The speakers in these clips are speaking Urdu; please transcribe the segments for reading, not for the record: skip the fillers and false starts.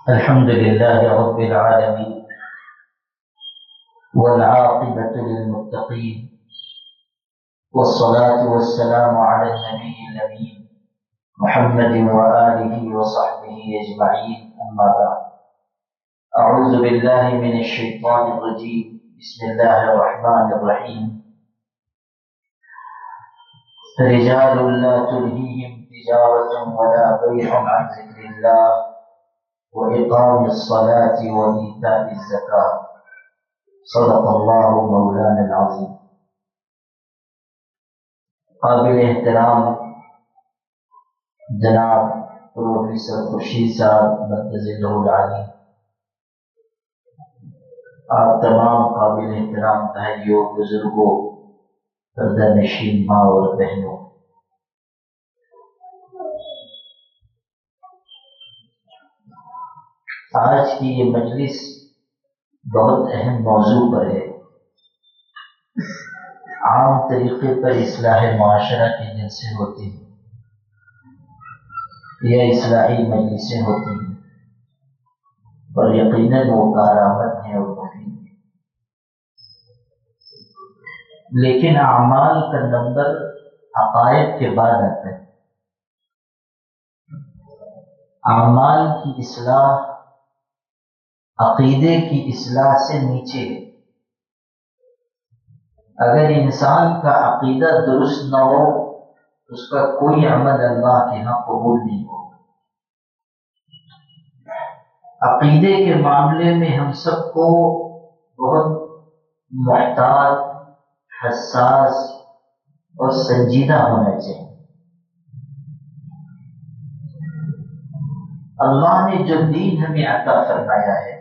الحمد لله رب العالمين والعاقبة للمتقين والصلاة والسلام على النبي الأمين محمد وآله وصحبه أجمعين أما بعد أعوذ بالله من الشيطان الرجيم بسم الله الرحمن الرحيم رجال لا تلهيهم تجارة ولا بيع عن ذكر الله وإقام الصلاة وإيتاء الزكاة صدق الله مولانا العظيم. قابل احترام جناب پروفیسر خورشید صاحب مدظلہ العالی، آپ تمام قابل احترام بھائیوں، بزرگوں، پردہ نشین ماں اور بہنوں، آج کی یہ مجلس بہت اہم موضوع پر ہے. عام طریقے پر اصلاح معاشرہ کے جلسے ہوتے ہیں یا اصلاحی مجلسیں ہوتی ہیں اور یقیناً وہ کارآمد ہیں اور مفید ہیں، لیکن اعمال کا نمبر عقائد کے بعد آتا ہے. اعمال کی اصلاح عقیدے کی اصلاح سے نیچے ہے. اگر انسان کا عقیدہ درست نہ ہو اس کا کوئی عمل اللہ کے ہاں قبول نہیں ہوگا. عقیدے کے معاملے میں ہم سب کو بہت محتاط، حساس اور سنجیدہ ہونا چاہیے. اللہ نے جو دین ہمیں عطا فرمایا ہے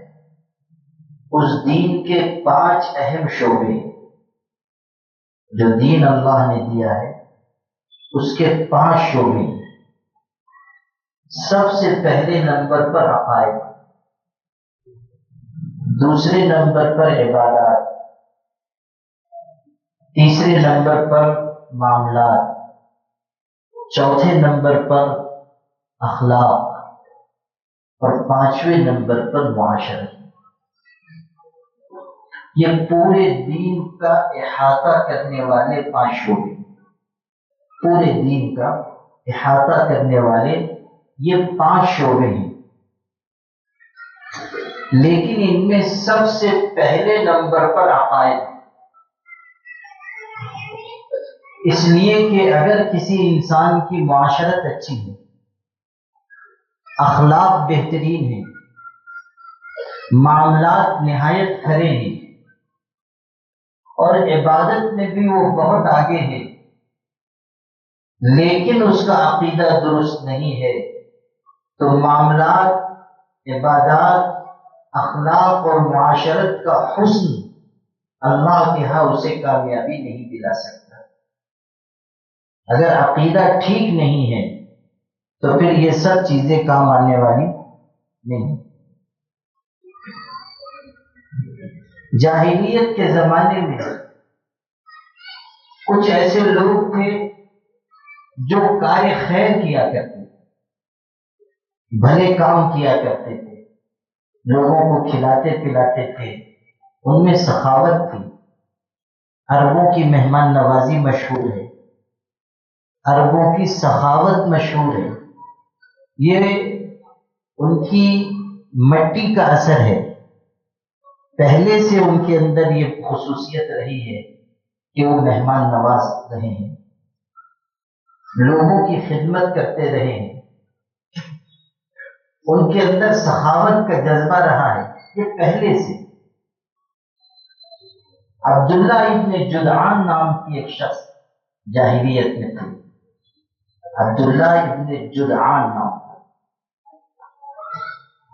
اس دین کے 5 اہم شعبے، جو دین اللہ نے دیا ہے اس کے 5 شعبے. سب سے پہلے نمبر پر عقائد، دوسرے نمبر پر عبادات، تیسرے نمبر پر معاملات، چوتھے نمبر پر اخلاق اور 5ویں نمبر پر معاشرت. یہ پورے دین کا احاطہ کرنے والے 5 شعبے، پورے دین کا احاطہ کرنے والے یہ 5 شعبے ہیں. لیکن ان میں سب سے پہلے نمبر پر عقائد، اس لیے کہ اگر کسی انسان کی معاشرت اچھی ہے، اخلاق بہترین ہیں، معاملات نہایت کھرے ہیں اور عبادت میں بھی وہ بہت آگے ہے، لیکن اس کا عقیدہ درست نہیں ہے، تو معاملات، عبادات، اخلاق اور معاشرت کا حسن اللہ کے ہاں اسے کامیابی نہیں دلا سکتا. اگر عقیدہ ٹھیک نہیں ہے تو پھر یہ سب چیزیں کام آنے والی نہیں. جاہلیت کے زمانے میں کچھ ایسے لوگ تھے جو کار خیر کیا کرتے تھے، بھلے کام کیا کرتے تھے، لوگوں کو کھلاتے پلاتے تھے، ان میں سخاوت تھی. عربوں کی مہمان نوازی مشہور ہے، عربوں کی سخاوت مشہور ہے. یہ ان کی مٹی کا اثر ہے، پہلے سے ان کے اندر یہ خصوصیت رہی ہے کہ وہ مہمان نواز رہے ہیں، لوگوں کی خدمت کرتے رہے ہیں، ان کے اندر سخاوت کا جذبہ رہا ہے، یہ پہلے سے. عبداللہ ابن جدعان نام کی ایک شخص جاہلیت میں تھے، عبداللہ ابن جدعان نام،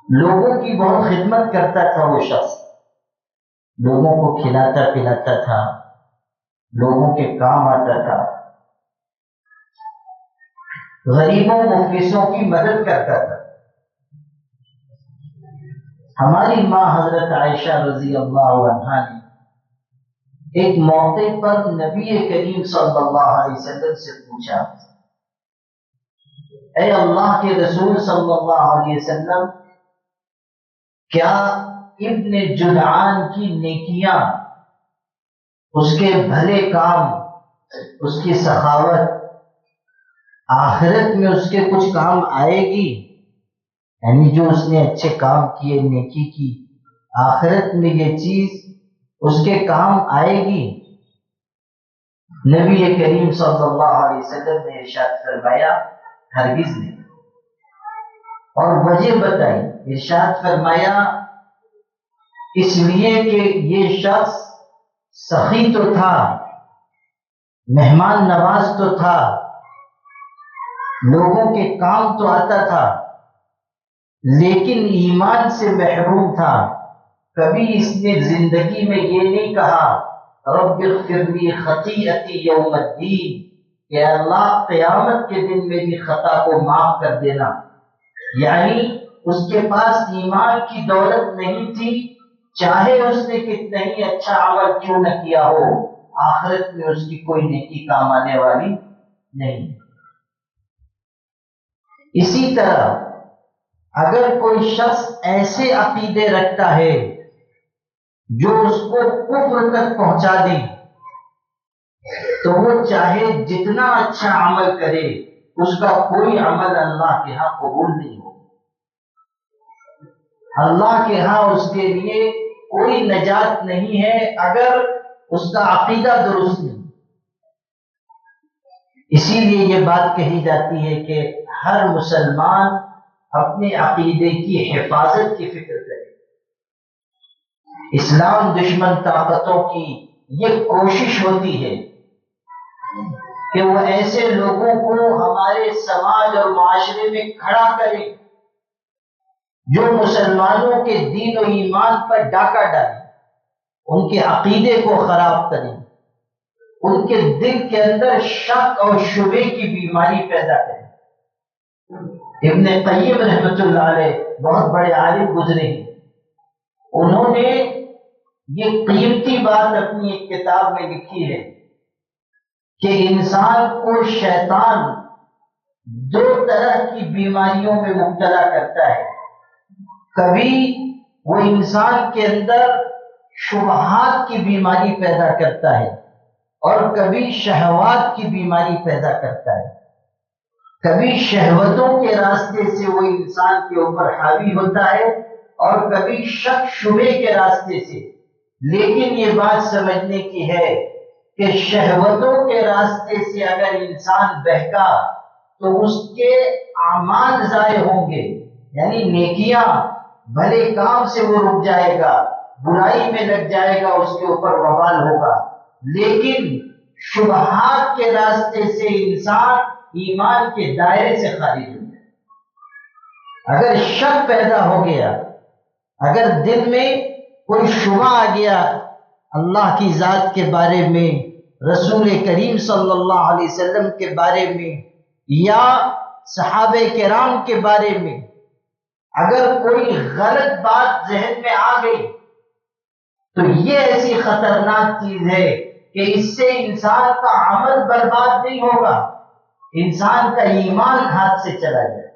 لوگوں کی بہت خدمت کرتا تھا. وہ شخص لوگوں کو کھلاتا پلاتا تھا، لوگوں کے کام آتا تھا، غریبوں مفلسوں کی مدد کرتا تھا. ہماری ماں حضرت عائشہ رضی اللہ عنہا نے ایک موقع پر نبی کریم صلی اللہ علیہ وسلم سے پوچھا، اے اللہ کے رسول صلی اللہ علیہ وسلم، کیا ابن جدعان کی نیکیاں، اس کے بھلے کام، اس کی سخاوت آخرت میں اس کے کچھ کام آئے گی؟ یعنی جو اس نے اچھے کام کیے، نیکی کی، آخرت میں یہ چیز اس کے کام آئے گی؟ نبی کریم صلی اللہ علیہ وسلم نے ارشاد فرمایا ہرگز نہیں، اور وجہ بتائی۔ ارشاد فرمایا اس لیے کہ یہ شخص سخی تو تھا، مہمان نواز تو تھا، لوگوں کے کام تو آتا تھا، لیکن ایمان سے محروم تھا۔ کبھی اس نے زندگی میں یہ نہیں کہا رب اغفر لی خطیئتی یوم الدین، کہ اللہ قیامت کے دن میری خطا کو معاف کر دینا۔ یعنی اس کے پاس ایمان کی دولت نہیں تھی، چاہے اس نے کتنا ہی اچھا عمل کیوں نہ کیا ہو، آخرت میں اس کی کوئی نیکی کام آنے والی نہیں۔ اسی طرح اگر کوئی شخص ایسے عقیدے رکھتا ہے جو اس کو کفر تک پہنچا دے، تو وہ چاہے جتنا اچھا عمل کرے، اس کا کوئی عمل اللہ کے ہاں قبول نہیں ہوگا۔ اللہ کے ہاں اس کے لیے کوئی نجات نہیں ہے اگر اس کا عقیدہ درست نہیں۔ اسی لیے یہ بات کہی جاتی ہے کہ ہر مسلمان اپنے عقیدے کی حفاظت کی فکر کرے۔ اسلام دشمن طاقتوں کی یہ کوشش ہوتی ہے کہ وہ ایسے لوگوں کو ہمارے سماج اور معاشرے میں کھڑا کرے جو مسلمانوں کے دین و ایمان پر ڈاکہ ڈالیں، ان کے عقیدے کو خراب کریں، ان کے دل کے اندر شک اور شبہ کی بیماری پیدا کریں۔ ابن قیم رحمۃ اللہ علیہ بہت بڑے عالم گزرے ہیں، انہوں نے یہ قیمتی بات اپنی ایک کتاب میں لکھی ہے کہ انسان کو شیطان دو طرح کی بیماریوں میں مبتلا کرتا ہے۔ کبھی وہ انسان کے اندر شبہات کی بیماری پیدا کرتا ہے، اور کبھی شہوات کی بیماری پیدا کرتا ہے۔ کبھی شہوتوں کے راستے سے وہ انسان کے اوپر حاوی ہوتا ہے، اور کبھی شک شبہ کے راستے سے۔ لیکن یہ بات سمجھنے کی ہے کہ شہوتوں کے راستے سے اگر انسان بہکا تو اس کے اعمال ضائع ہوں گے، یعنی نیکیاں، بھلے کام سے وہ رک جائے گا، برائی میں لگ جائے گا، اس کے اوپر وبال ہوگا۔ لیکن شبہات کے راستے سے انسان ایمان کے دائرے سے خارج ہو جائے۔ اگر شک پیدا ہو گیا، اگر دل میں کوئی شبہ آ گیا اللہ کی ذات کے بارے میں، رسول کریم صلی اللہ علیہ وسلم کے بارے میں، یا صحابہ کرام کے بارے میں، اگر کوئی غلط بات ذہن میں آ گئی تو یہ ایسی خطرناک چیز ہے کہ اس سے انسان کا عمل برباد نہیں ہوگا، انسان کا ایمان ہاتھ سے چلا جائے،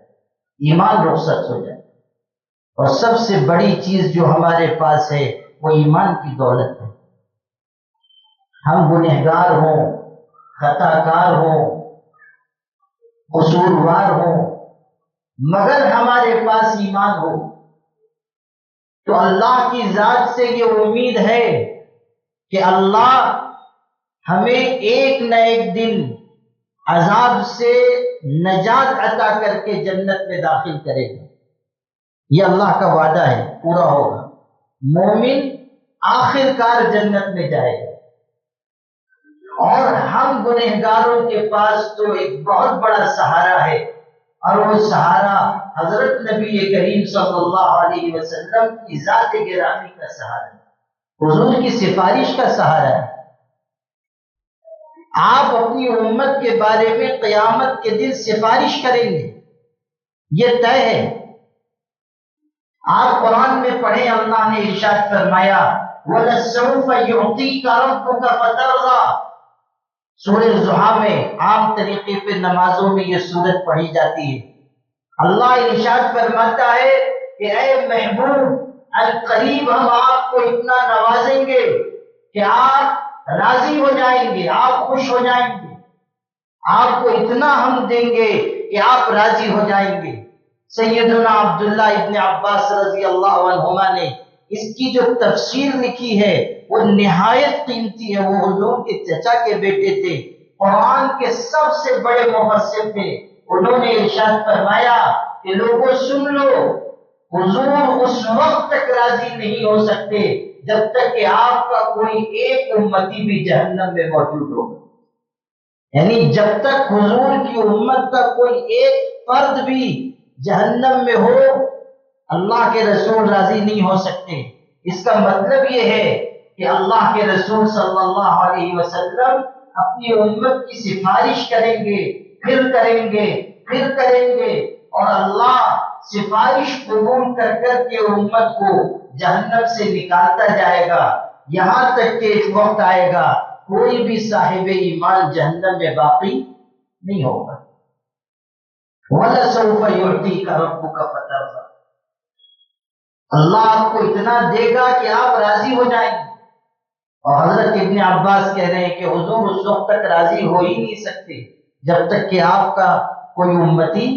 ایمان رخصت ہو جائے۔ اور سب سے بڑی چیز جو ہمارے پاس ہے وہ ایمان کی دولت ہے۔ ہم گنہگار ہوں، خطا کار ہوں، قصوروار ہوں، مگر ہمارے پاس ایمان ہو تو اللہ کی ذات سے یہ امید ہے کہ اللہ ہمیں ایک نہ ایک دن عذاب سے نجات عطا کر کے جنت میں داخل کرے گا۔ یہ اللہ کا وعدہ ہے، پورا ہوگا۔ مومن آخر کار جنت میں جائے گا، اور ہم گنہگاروں کے پاس تو ایک بہت بڑا سہارا ہے، اور وہ سہارا حضرت نبی کریم صلی اللہ علیہ وسلم کی ذات گرامی کا سہارا ہے، حضور کی سفارش کا سہارا ہے۔ آپ اپنی امت کے بارے میں قیامت کے دن سفارش کریں گے، یہ طے ہے۔ آپ قرآن میں پڑھیں، اللہ نے ارشاد فرمایا وَلَسَوْفَ يُعْطِيكَ رَبُّكَ فَتَرْضَىٰ۔ سورہ ضحیٰ میں عام طریقے پہ نمازوں میں یہ سورت پڑھی جاتی ہے۔ اللہ ارشاد فرماتا ہے کہ اے محبوب، القریب ہم آپ کو اتنا نوازیں گے کہ آپ راضی ہو جائیں گے، آپ خوش ہو جائیں گے، آپ کو اتنا ہم دیں گے کہ آپ راضی ہو جائیں گے۔ سیدنا عبداللہ ابن عباس رضی اللہ عنہما نے اس کی جو تفسیر لکھی ہے وہ نہایت قیمتی ہے۔ وہ حضور کے چچا کے بیٹے تھے، قرآن کے سب سے بڑے مفسر تھے۔ انہوں نے ارشاد فرمایا کہ لوگوں سن لو، حضور اس وقت تک راضی نہیں ہو سکتے جب تک کہ آپ کا کوئی ایک امتی بھی جہنم میں موجود ہو، یعنی جب تک حضور کی امت کا کوئی ایک فرد بھی جہنم میں ہو اللہ کے رسول راضی نہیں ہو سکتے۔ اس کا مطلب یہ ہے کہ اللہ کے رسول صلی اللہ علیہ وسلم اپنی امت کی سفارش کریں گے، پھر کریں گے، پھر کریں گے، اور اللہ سفارش قبول کر کر کے امت کو جہنم سے نکالتا جائے گا، یہاں تک کہ ایک وقت آئے گا کوئی بھی صاحب ایمان جہنم میں باقی نہیں ہوگا۔ وَلَسَوْفَ يُعْطِيكَ رَبُّكَ فَتَرْضَىٰ، اللہ آپ کو اتنا دے گا کہ آپ راضی ہو جائیں گے۔ اور حضرت ابن عباس کہہ رہے ہیں کہ حضور اس وقت تک راضی ہو ہی نہیں سکتے جب تک کہ آپ کا کوئی امتی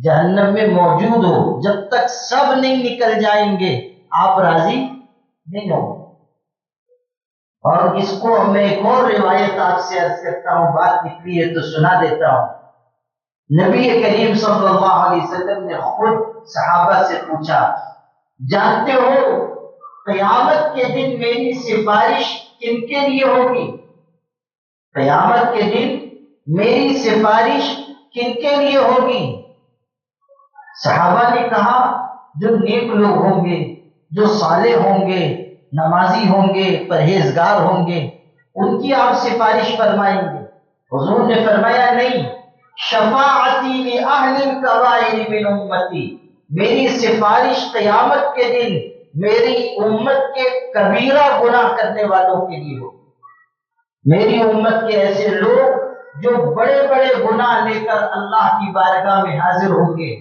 جہنم میں موجود ہو، جب تک سب نہیں نکل جائیں گے آپ راضی نہیں ہوں گے۔ اور اس کو میں ایک اور روایت آپ سے عرض کرتا ہوں، بات نکلی ہے تو سنا دیتا ہوں۔ نبی کریم صلی اللہ علیہ وسلم نے خود صحابہ سے پوچھا، جانتے ہو قیامت کے دن میری سفارش کن کے لیے ہوگی؟ قیامت کے دن میری سفارش کن کے لیے ہوگی؟ صحابہ نے کہا جو نیک لوگ ہوں گے، جو صالح ہوں گے، نمازی ہوں گے، پرہیزگار ہوں گے، ان کی آپ سفارش فرمائیں گے۔ حضور نے فرمایا نہیں، شفاعتی لأہل الکبائر من امتی، میری سفارش قیامت کے دن میری امت کے کبیرہ گناہ کرنے والوں کے لیے ہو۔ میری امت کے ایسے لوگ جو بڑے بڑے گناہ لے کر اللہ کی بارگاہ میں حاضر ہوں گے،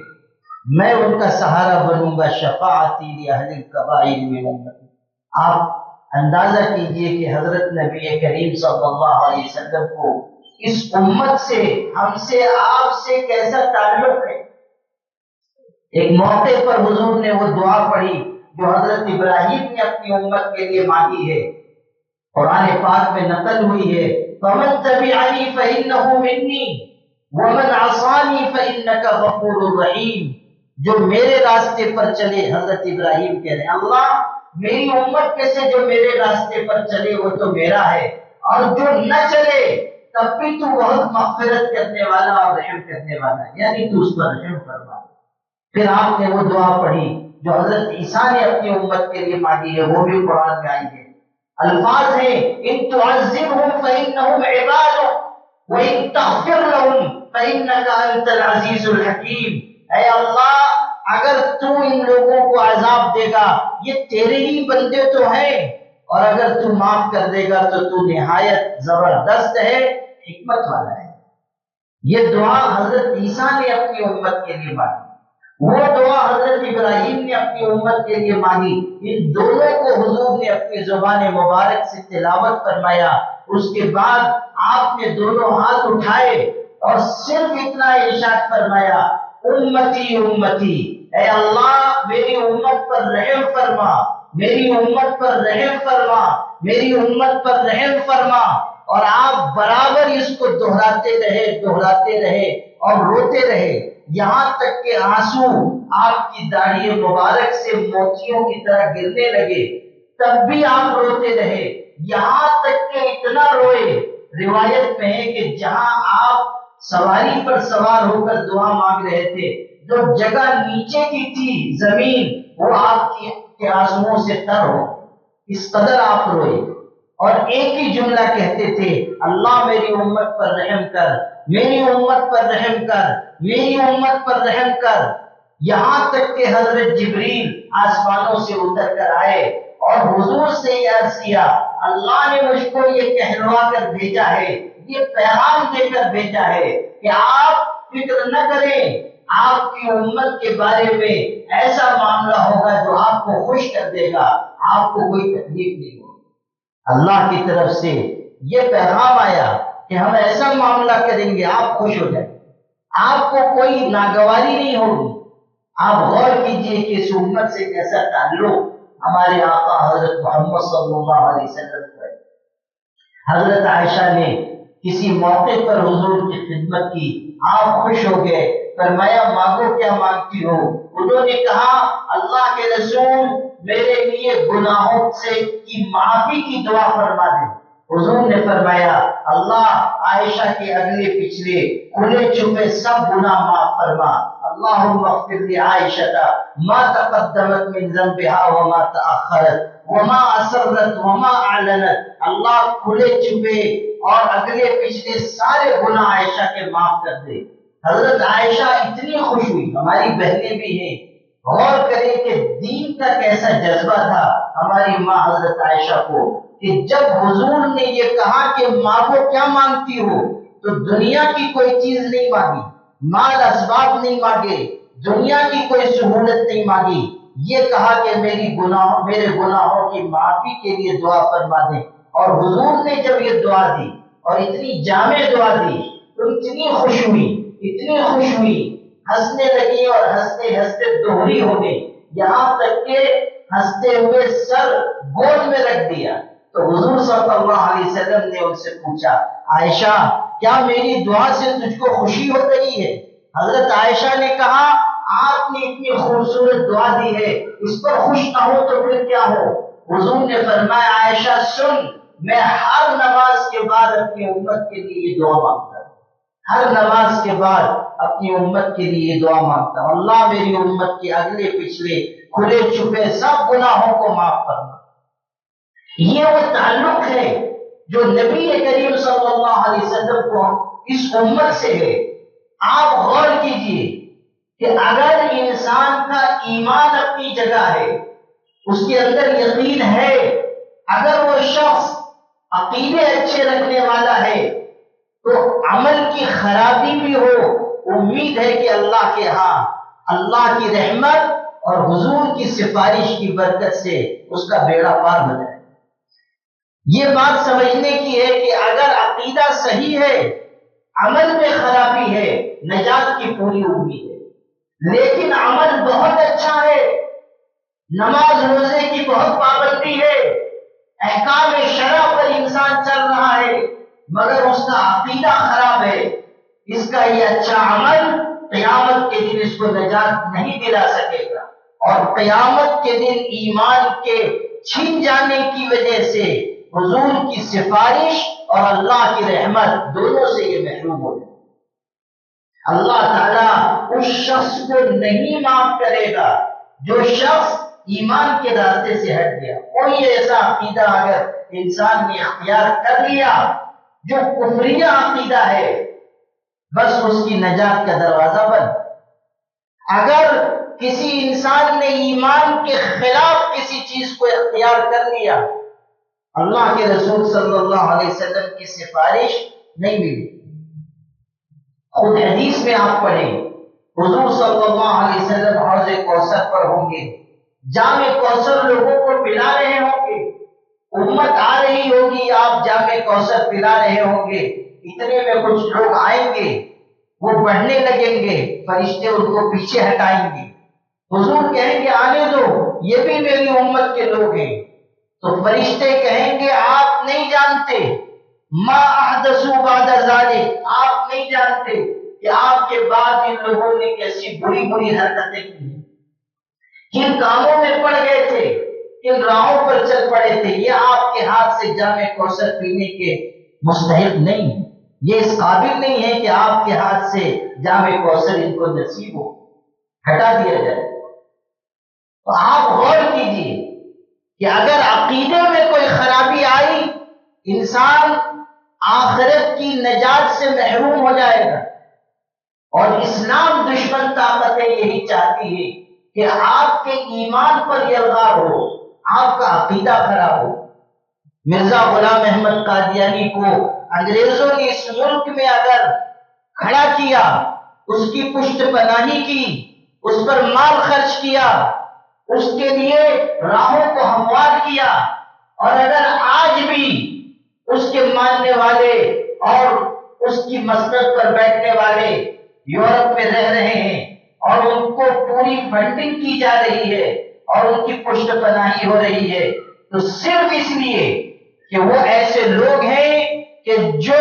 میں ان کا سہارا بنوں گا۔ شفاعتی لأہل الکبائر من امتی، آپ اندازہ کیجئے کہ حضرت نبی کریم صلی اللہ علیہ وسلم کو اس امت سے، ہم سے، آپ سے کیسا تعلق ہے۔ ایک موقع پر حضور نے وہ دعا پڑھی جو حضرت ابراہیم نے اپنی امت کے لیے مانگی ہے، قرآن پاک میں نقل ہوئی ہے، فَمَن تَبِعَنِي فَإِنَّهُ مِنِّي وَمَنْ عَصَانِي فَإِنَّكَ غَفُورٌ رَحِيمٌ، جو میرے راستے پر چلے، حضرت ابراہیم کہہ رہے ہیں اللہ میری امت میں سے جو میرے راستے پر چلے وہ تو میرا ہے، اور جو نہ چلے تب بھی تو بہت مغفرت کرنے والا اور رحم کرنے والا ہے، یعنی تو اس پر رحم فرما۔ پھر آپ نے وہ دعا پڑھی جو حضرت عیسیٰ نے اپنی امت کے لیے مانگی ہے، وہ بھی قرآن میں آئی ہے۔ الفاظ ہیں ان تعذبهم فإنهم عبادك وإن تغفر لهم فإنك أنت العزيز الحكيم، اے اللہ اگر تو ان لوگوں کو عذاب دے گا یہ تیرے ہی بندے تو ہیں، اور اگر تو معاف کر دے گا تو تو نہایت زبردست ہے، حکمت والا ہے۔ یہ دعا حضرت عیسیٰ نے اپنی امت کے لیے مانگی، وہ دعا حضرت ابراہیم نے اپنی امت کے لیے مانگی۔ ان دونوں کو حضور نے اپنی زبان مبارک سے تلاوت فرمایا۔ اس کے بعد آپ نے دونوں ہاتھ اٹھائے اور صرف اتنا ارشاد فرمایا، امتی امتی، اے اللہ میری امت پر رحم فرما، میری امت پر رحم فرما، میری امت پر رحم فرما۔ اور آپ برابر اس کو دہراتے رہے اور روتے رہے، یہاں تک کہ آنسو آپ کی داڑھی مبارک سے موتیوں کی طرح گرنے لگے، تب بھی آپ روتے رہے، یہاں تک کہ اتنا روئے، روایت میں ہے کہ جہاں آپ سواری پر سوار ہو کر دعا مانگ رہے تھے، جو جگہ نیچے کی تھی زمین، وہ آپ کے آنسوؤں سے تر ہو، اس قدر آپ روئے، اور ایک ہی جملہ کہتے تھے، اللہ میری امت پر رحم کر، میری امت پر رحم کر، میری امت پر رحم کر۔ یہاں تک کہ حضرت جبریل آسمانوں سے اتر کر آئے اور حضور سے یہ عرض کیا، اللہ نے مجھ کو یہ کہلوا کر بھیجا ہے، یہ پیغام دے کر بھیجا ہے کہ آپ فکر نہ کریں، آپ کی امت کے بارے میں ایسا معاملہ ہوگا گا جو آپ کو خوش کر دے گا، آپ کو کوئی تکلیف نہیں ہوگی۔ اللہ کی طرف سے یہ پیغام آیا کہ ہم ایسا معاملہ کریں گے آپ خوش ہو جائیں، آپ کو کوئی ناگواری نہیں ہوگی۔ آپ غور کیجئے کہ اس امت سے کیسا تعلق ہمارے آقا حضرت محمد صلی اللہ علیہ وسلم کا ہے۔ حضرت عائشہ نے کسی موقع پر حضور کی خدمت کی، آپ خوش ہو گئے، فرمایا مانگو کیا مانگتی ہو؟ انہوں نے کہا اللہ کے رسول میرے لیے گناہوں سے کی معافی کی دعا فرما دیں۔ حضور نے فرمایا اللہ عائشہ کے اگلے پچھلے کھلے چھپے سب گناہ معاف فرما۔ اللہم اغفر لعائشہ ما تقدمت من ذنبها وما تأخرت وما اسرت وما اعلنت۔ اللہ کھلے چھپے اور اگلے پچھلے سارے گناہ عائشہ کے معاف کر دے۔ حضرت عائشہ اتنی خوش ہوئی، ہماری بہنیں بھی ہیں، غور کریں کہ دین کا کیسا جذبہ تھا ہماری ماں حضرت عائشہ کو، کہ جب حضور نے یہ کہا کہ مانگو کیا مانگتی ہو تو دنیا کی کوئی چیز نہیں مانگی، مال اسباب نہیں مانگے، دنیا کی کوئی سہولت نہیں مانگی، یہ کہا کہ میرے گناہوں کی معافی کے لیے دعا فرما دیں۔ اور حضور نے جب یہ دعا دی اور اتنی جامع دعا دی تو اتنی خوش ہوئی، اتنی خوش ہوئی، ہنسنے لگی اور ہنستے ہنستے دوہری ہو گئی، یہاں تک کہ ہنستے ہوئے سر گود میں رکھ دیا۔ تو حضور صلی اللہ علیہ وسلم نے ان سے پوچھا عائشہ کیا میری دعا سے تجھ کو خوشی ہو رہی ہے؟ حضرت عائشہ نے کہا آپ نے اتنی خوبصورت دعا دی ہے، اس پر خوش نہ ہو تو پھر کیا ہو؟ حضور نے فرمایا عائشہ سن، میں ہر نماز کے بعد اپنی امت کے لیے یہ دعا مانگتا ہوں، ہر نماز کے بعد اپنی امت کے لیے دعا مانگتا ہوں اللہ میری امت کے اگلے پچھلے کھلے چھپے سب گناہوں کو معاف کرنا۔ یہ وہ تعلق ہے جو نبی کریم صلی اللہ علیہ وسلم کو اس امت سے ہے۔ آپ غور کیجئے کہ اگر انسان کا ایمان اپنی جگہ ہے، اس کے اندر یقین ہے، اگر وہ شخص عقیدے اچھے رکھنے والا ہے تو عمل کی خرابی بھی ہو، امید ہے کہ اللہ کے ہاں اللہ کی رحمت اور حضور کی سفارش کی برکت سے اس کا بیڑا پار ہو جائے۔ یہ بات سمجھنے کی ہے کہ اگر عقیدہ صحیح ہے، عمل میں خرابی ہے، نجات کی پوری امید ہے، لیکن عمل بہت اچھا ہے، نماز روزے کی بہت پابندی ہے، احکام شرع پر انسان چل رہا ہے، مگر اس کا عقیدہ خراب ہے، اس کا یہ اچھا عمل قیامت کے دن اس کو نجات نہیں دلا سکے گا، اور قیامت کے دن ایمان کے چھن جانے کی وجہ سے حضور کی سفارش اور اللہ کی رحمت دونوں سے یہ محروم ہو جائے۔ اللہ تعالیٰ اس شخص کو نہیں معاف کرے گا جو شخص ایمان کے راستے سے ہٹ گیا۔ کوئی ایسا عقیدہ اگر انسان نے اختیار کر لیا جو کفریہ عقیدہ ہے، بس اس کی نجات کا دروازہ بند۔ اگر کسی انسان نے ایمان کے خلاف کسی چیز کو اختیار کر لیا، اللہ کے رسول صلی اللہ علیہ وسلم کی سفارش نہیں ملی۔ خود حدیث میں آپ پڑھیں، حضور صلی اللہ علیہ وسلم حوض کوثر پر ہوں گے، جام کوثر لوگوں کو پلا رہے ہوں گے، امت آ رہی ہوگی، آپ جام کوثر پلا رہے ہوں گے، اتنے میں کچھ لوگ آئیں گے، وہ بڑھنے لگیں گے، فرشتے ان کو پیچھے ہٹائیں گے، حضور کہیں گے آنے دو، یہ بھی میری امت کے لوگ ہیں، تو فرشتے کہیں گے آپ نہیں جانتے، ما احدثوا بعد ذلك، آپ نہیں جانتے کہ آپ کے بعد ان لوگوں نے کیسی بری بری حرکتیں کی، کن کاموں میں پڑ گئے تھے، کن راہوں پر چل پڑے تھے، یہ آپ کے ہاتھ سے جام کوثر پینے کے مستحق نہیں ہے، یہ اس قابل نہیں ہے کہ آپ کے ہاتھ سے جام کوثر ان کو نصیب ہو، ہٹا دیا جائے۔ تو آپ غور کیجئے کہ اگر عقیدے میں کوئی خرابی آئی، انسان آخرت کی نجات سے محروم ہو جائے گا، اور اسلام دشمن طاقتیں یہی چاہتی ہے کہ آپ کے ایمان پر یلغار ہو، آپ کا عقیدہ خراب ہو۔ مرزا غلام احمد قادیانی کو انگریزوں نے اس ملک میں اگر کھڑا کیا، اس کی پشت پناہی کی، اس پر مال خرچ کیا، اس کے لیے راہوں کو ہموار کیا، اور اگر آج بھی اس کے ماننے والے اور اس کی مسند پر بیٹھنے والے یورپ میں رہ رہے ہیں اور ان کو پوری فنڈنگ کی جا رہی ہے اور ان کی پشت پناہی ہو رہی ہے، تو صرف اس لیے کہ وہ ایسے لوگ ہیں کہ جو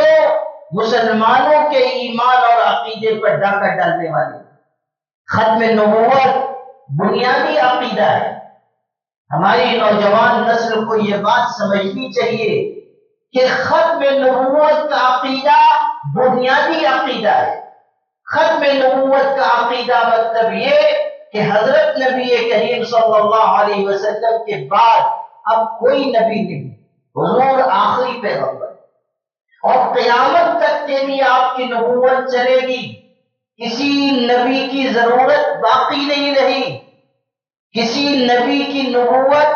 مسلمانوں کے ایمان اور عقیدے پر ڈاکہ ڈالنے والے۔ ختم نبوت بنیادی عقیدہ ہے۔ ہماری نوجوان نسل کو یہ بات سمجھنی چاہیے کہ ختم نبوت کا عقیدہ بنیادی عقیدہ ہے۔ ختم نبوت کا عقیدہ مطلب یہ کہ حضرت نبی کریم صلی اللہ علیہ وسلم کے بعد اب کوئی نبی نہیں، حضور آخری پیغمبر، اور قیامت تک کے لیے آپ کی نبوت چلے گی۔ کسی نبی کی ضرورت باقی نہیں رہی، کسی نبی کی نبوت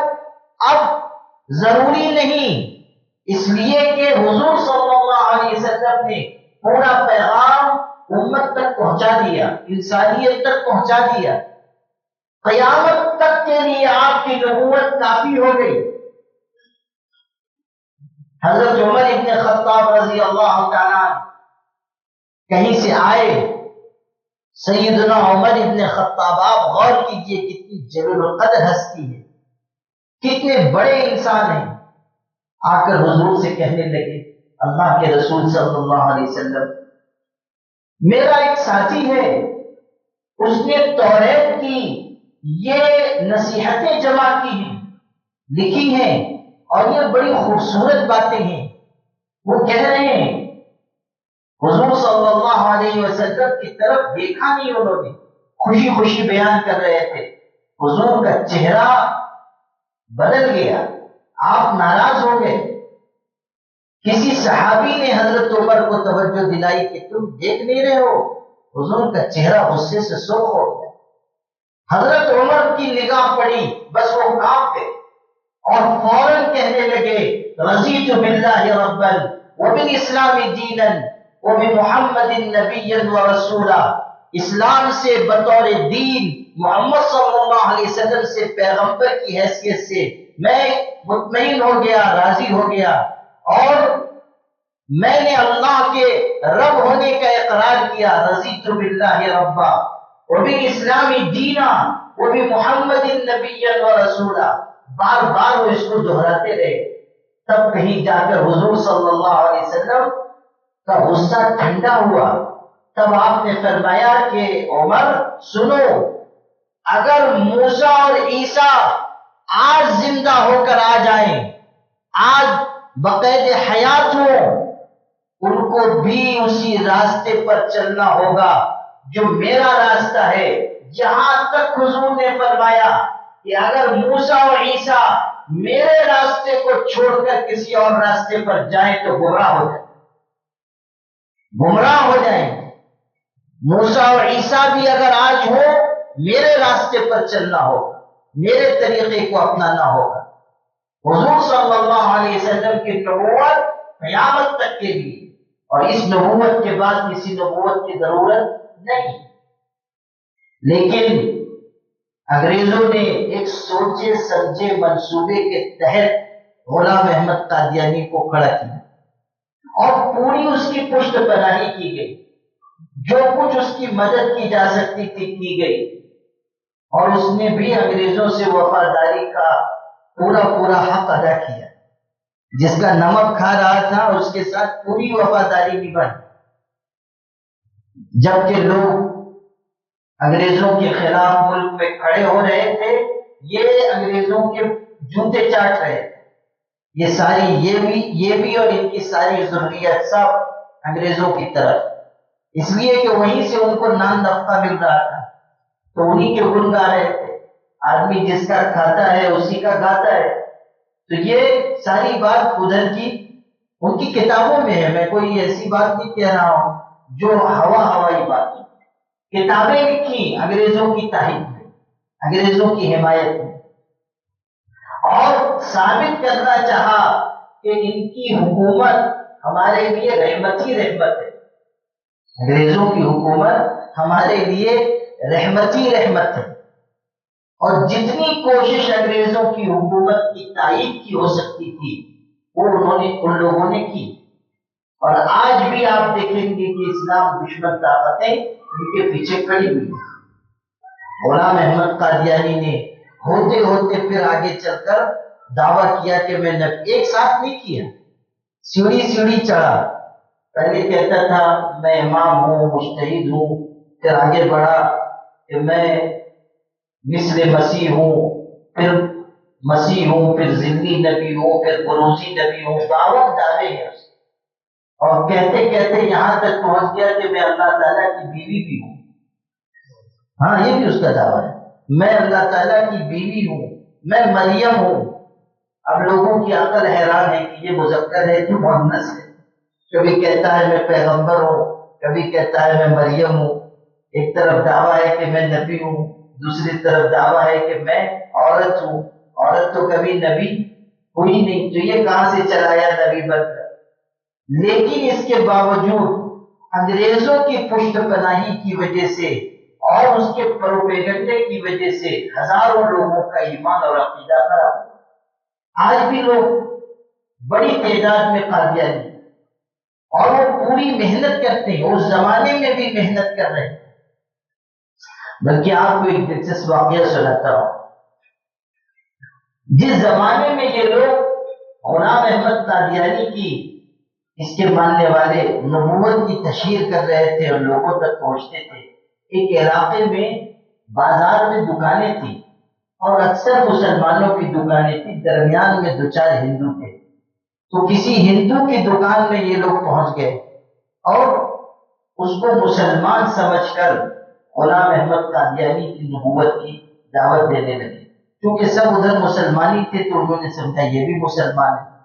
اب ضروری نہیں، اس لیے کہ حضور صلی اللہ علیہ وسلم نے پورا پیغام امت تک پہنچا دیا، انسانیت تک پہنچا دیا۔ قیامت تک کے لیے آپ کی نبوت کافی ہو گئی۔ حضرت عمر ابن خطاب رضی اللہ تعالیٰ کہیں سے آئے، سیدنا عمر ابن خطاب، آپ غور کیجئے کتنی جلیل القدر ہستی ہے، کتنے بڑے انسان ہیں، آ کر حضور سے کہنے لگے، اللہ کے رسول صلی اللہ علیہ وسلم، میرا ایک ساتھی ہے، اس نے توریت کی یہ نصیحتیں جمع کی ہیں، لکھی ہیں، اور یہ بڑی خوبصورت باتیں ہیں۔ وہ کہہ رہے ہیں حضور صلی اللہ علیہ وسلم کی طرف دیکھا نہیں انہوں نے، خوشی خوشی بیان کر رہے تھے، حضور کا چہرہ بدل گیا، آپ ناراض ہو گئے۔ کسی صحابی نے حضرت عمر کو توجہ دلائی کہ تم دیکھ نہیں رہے ہو، حضور کا چہرہ غصے سے سرخ ہو گیا۔ حضرت عمر کی نگاہ پڑی، بس وہ کانپ گئے اور فوراً کہنے لگے، رضیت باللہ ربا وبالاسلام دینا وبمحمد نبیا ورسولا، اسلام سے بطور دین، محمد صلی اللہ علیہ وسلم سے پیغمبر کی حیثیت سے میں مطمئن ہو گیا، راضی ہو گیا، اور میں نے اللہ کے رب ہونے کا اقرار کیا، رضیت باللہ ربا وبالاسلام دینا وبمحمد نبیا ورسولا۔ بار بار وہ اس کو دہراتے رہے، تب کہیں جا کر حضور صلی اللہ علیہ وسلم کا غصہ ٹھنڈا ہوا۔ تب آپ نے فرمایا کہ عمر سنو، اگر موسیٰ اور عیسیٰ آج زندہ ہو کر آ جائیں، آج بقید حیات ہوں، ان کو بھی اسی راستے پر چلنا ہوگا جو میرا راستہ ہے۔ یہاں تک حضور نے فرمایا کہ اگر موسیٰ اور عیسیٰ میرے راستے کو چھوڑ کر کسی اور راستے پر جائیں تو گمراہ ہو جائیں گے۔ موسیٰ اور عیسیٰ بھی اگر آج ہو، میرے راستے پر چلنا ہوگا، میرے طریقے کو اپنانا ہوگا۔ حضور صلی اللہ علیہ وسلم کی نبوت قیامت تک کے لیے، اور اس نبوت کے بعد کسی نبوت کی ضرورت نہیں۔ لیکن انگریزوں نے ایک سوچے سمجھے منصوبے کے تحت غلام احمد قادیانی کو کھڑا کیا اور پوری اس کی پشت پناہی کی گئی، جو کچھ اس کی مدد کی جا سکتی تھی کی گئی، اور اس نے بھی انگریزوں سے وفاداری کا پورا حق ادا کیا، جس کا نمک کھا رہا تھا اس کے ساتھ پوری وفاداری نبھائی۔ جبکہ لوگ انگریزوں کے خلاف ملک میں کھڑے ہو رہے تھے، یہ انگریزوں کے جوتے چاٹ رہے تھے، یہ بھی اور ان کی ساری ضروریات سب انگریزوں کی طرف، اس لیے کہ وہیں سے ان کو نان نفقہ مل رہا تھا، تو انہی کے گن گا رہے تھے۔ آدمی جس کا کھاتا ہے اسی کا گاتا ہے، تو یہ ساری بات ادھر کی ان کی کتابوں میں ہے، میں کوئی ایسی بات نہیں کہہ رہا ہوں جو ہوائی بات ہے۔ کتابیں لکھی انگریزوں کی تائید میں، انگریزوں کی حمایت میں، اور ثابت کرنا چاہا کہ ان کی حکومت ہمارے لیے رحمت ہی رحمت ہے، انگریزوں کی حکومت ہمارے لیے رحمت ہی رحمت ہے۔ اور جتنی کوشش انگریزوں کی حکومت کی تائید کی ہو سکتی تھی وہ ان لوگوں نے کی. اور آج بھی آپ دیکھیں گے کہ اسلام دشمن طاقتیں ان کے پیچھے کھڑی ہوئی ہیں. غلام احمد قادیانی نے ہوتے ہوتے پھر آگے چل کر دعویٰ کیا کہ میں ایک ساتھ نہیں کیا، سیڑھی سیڑھی چڑھا. پہلے کہتا تھا میں امام ہوں، مجتہد ہوں، پھر آگے بڑھا کہ میں مثل مسیح ہوں، پھر مسیح ہوں، پھر ذلی نبی ہوں، پھر بروزی نبی ہوں. دعوت ڈالے ہیں اس اور کہتے کہتے یہاں تک پہنچ گیا کہ میں اللہ تعالیٰ کی بیوی بھی ہوں. ہاں یہ بھی اس کا دعویٰ ہے، میں اللہ تعالیٰ کی بیوی ہوں، میں مریم ہوں. اب لوگوں کی عقل حیران ہے کہ یہ مذکر ہے کہ مؤنث ہے. کبھی کہتا ہے میں پیغمبر ہوں، کبھی کہتا ہے میں مریم ہوں. ایک طرف دعویٰ ہے کہ میں نبی ہوں، دوسری طرف دعویٰ ہے کہ میں عورت ہوں. عورت تو کبھی نبی ہوئی نہیں، تو یہ کہاں سے چلایا نبی بن کر. لیکن اس کے باوجود انگریزوں کی پشت پناہی کی وجہ سے اور اس کے پروپیگنڈے کی وجہ سے ہزاروں لوگوں کا ایمان اور عقیدہ خراب ہوا. آج بھی لوگ بڑی تعداد میں قادیانی اور وہ پوری محنت کرتے ہیں، اس زمانے میں بھی محنت کر رہے ہیں. بلکہ آپ کو ایک دلچسپ واقعہ سناتا ہوں. جس زمانے میں یہ لوگ غلام احمد قادیانی کی اس کے ماننے والے نبوت کی تشہیر کر رہے تھے اور لوگوں تک پہنچتے تھے، ایک علاقے میں بازار میں دکانیں تھیں اور اکثر مسلمانوں کی دکانیں تھیں، درمیان میں دو چار ہندو تھے. تو کسی ہندو کی دکان میں یہ لوگ پہنچ گئے اور اس کو مسلمان سمجھ کر غلام احمد قادیانی کی نبوت کی دعوت دینے لگے. کیونکہ سب ادھر مسلمانی تھے تو انہوں نے سمجھا یہ بھی مسلمان ہے،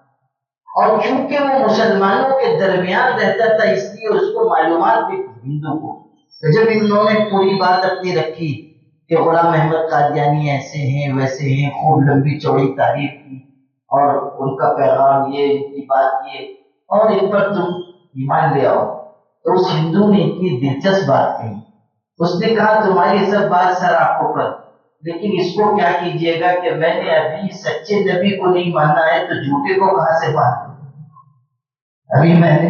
اور چونکہ وہ مسلمانوں کے درمیان رہتا تھا اس لیے اس کو معلومات بھی تھی ہندو کو. تو جب انہوں نے پوری بات اپنی رکھی کہ غلام احمد قادیانی ایسے ہیں ویسے ہیں، خوب لمبی چوڑی تعریف کی اور ان کا پیغام یہ، ان کی بات یہ، اور ان پر تم ایمان لے آؤ. تو اس ہندو نے اتنی دلچسپ بات کہی. اس نے کہا تمہاری سب بات سر آنکھوں پر، لیکن اس کو کیا کیجئے گا کہ میں نے ابھی سچے نبی کو نہیں ماننا ہے تو جھوٹے کو کہاں سے ماننا. ابھی میں نے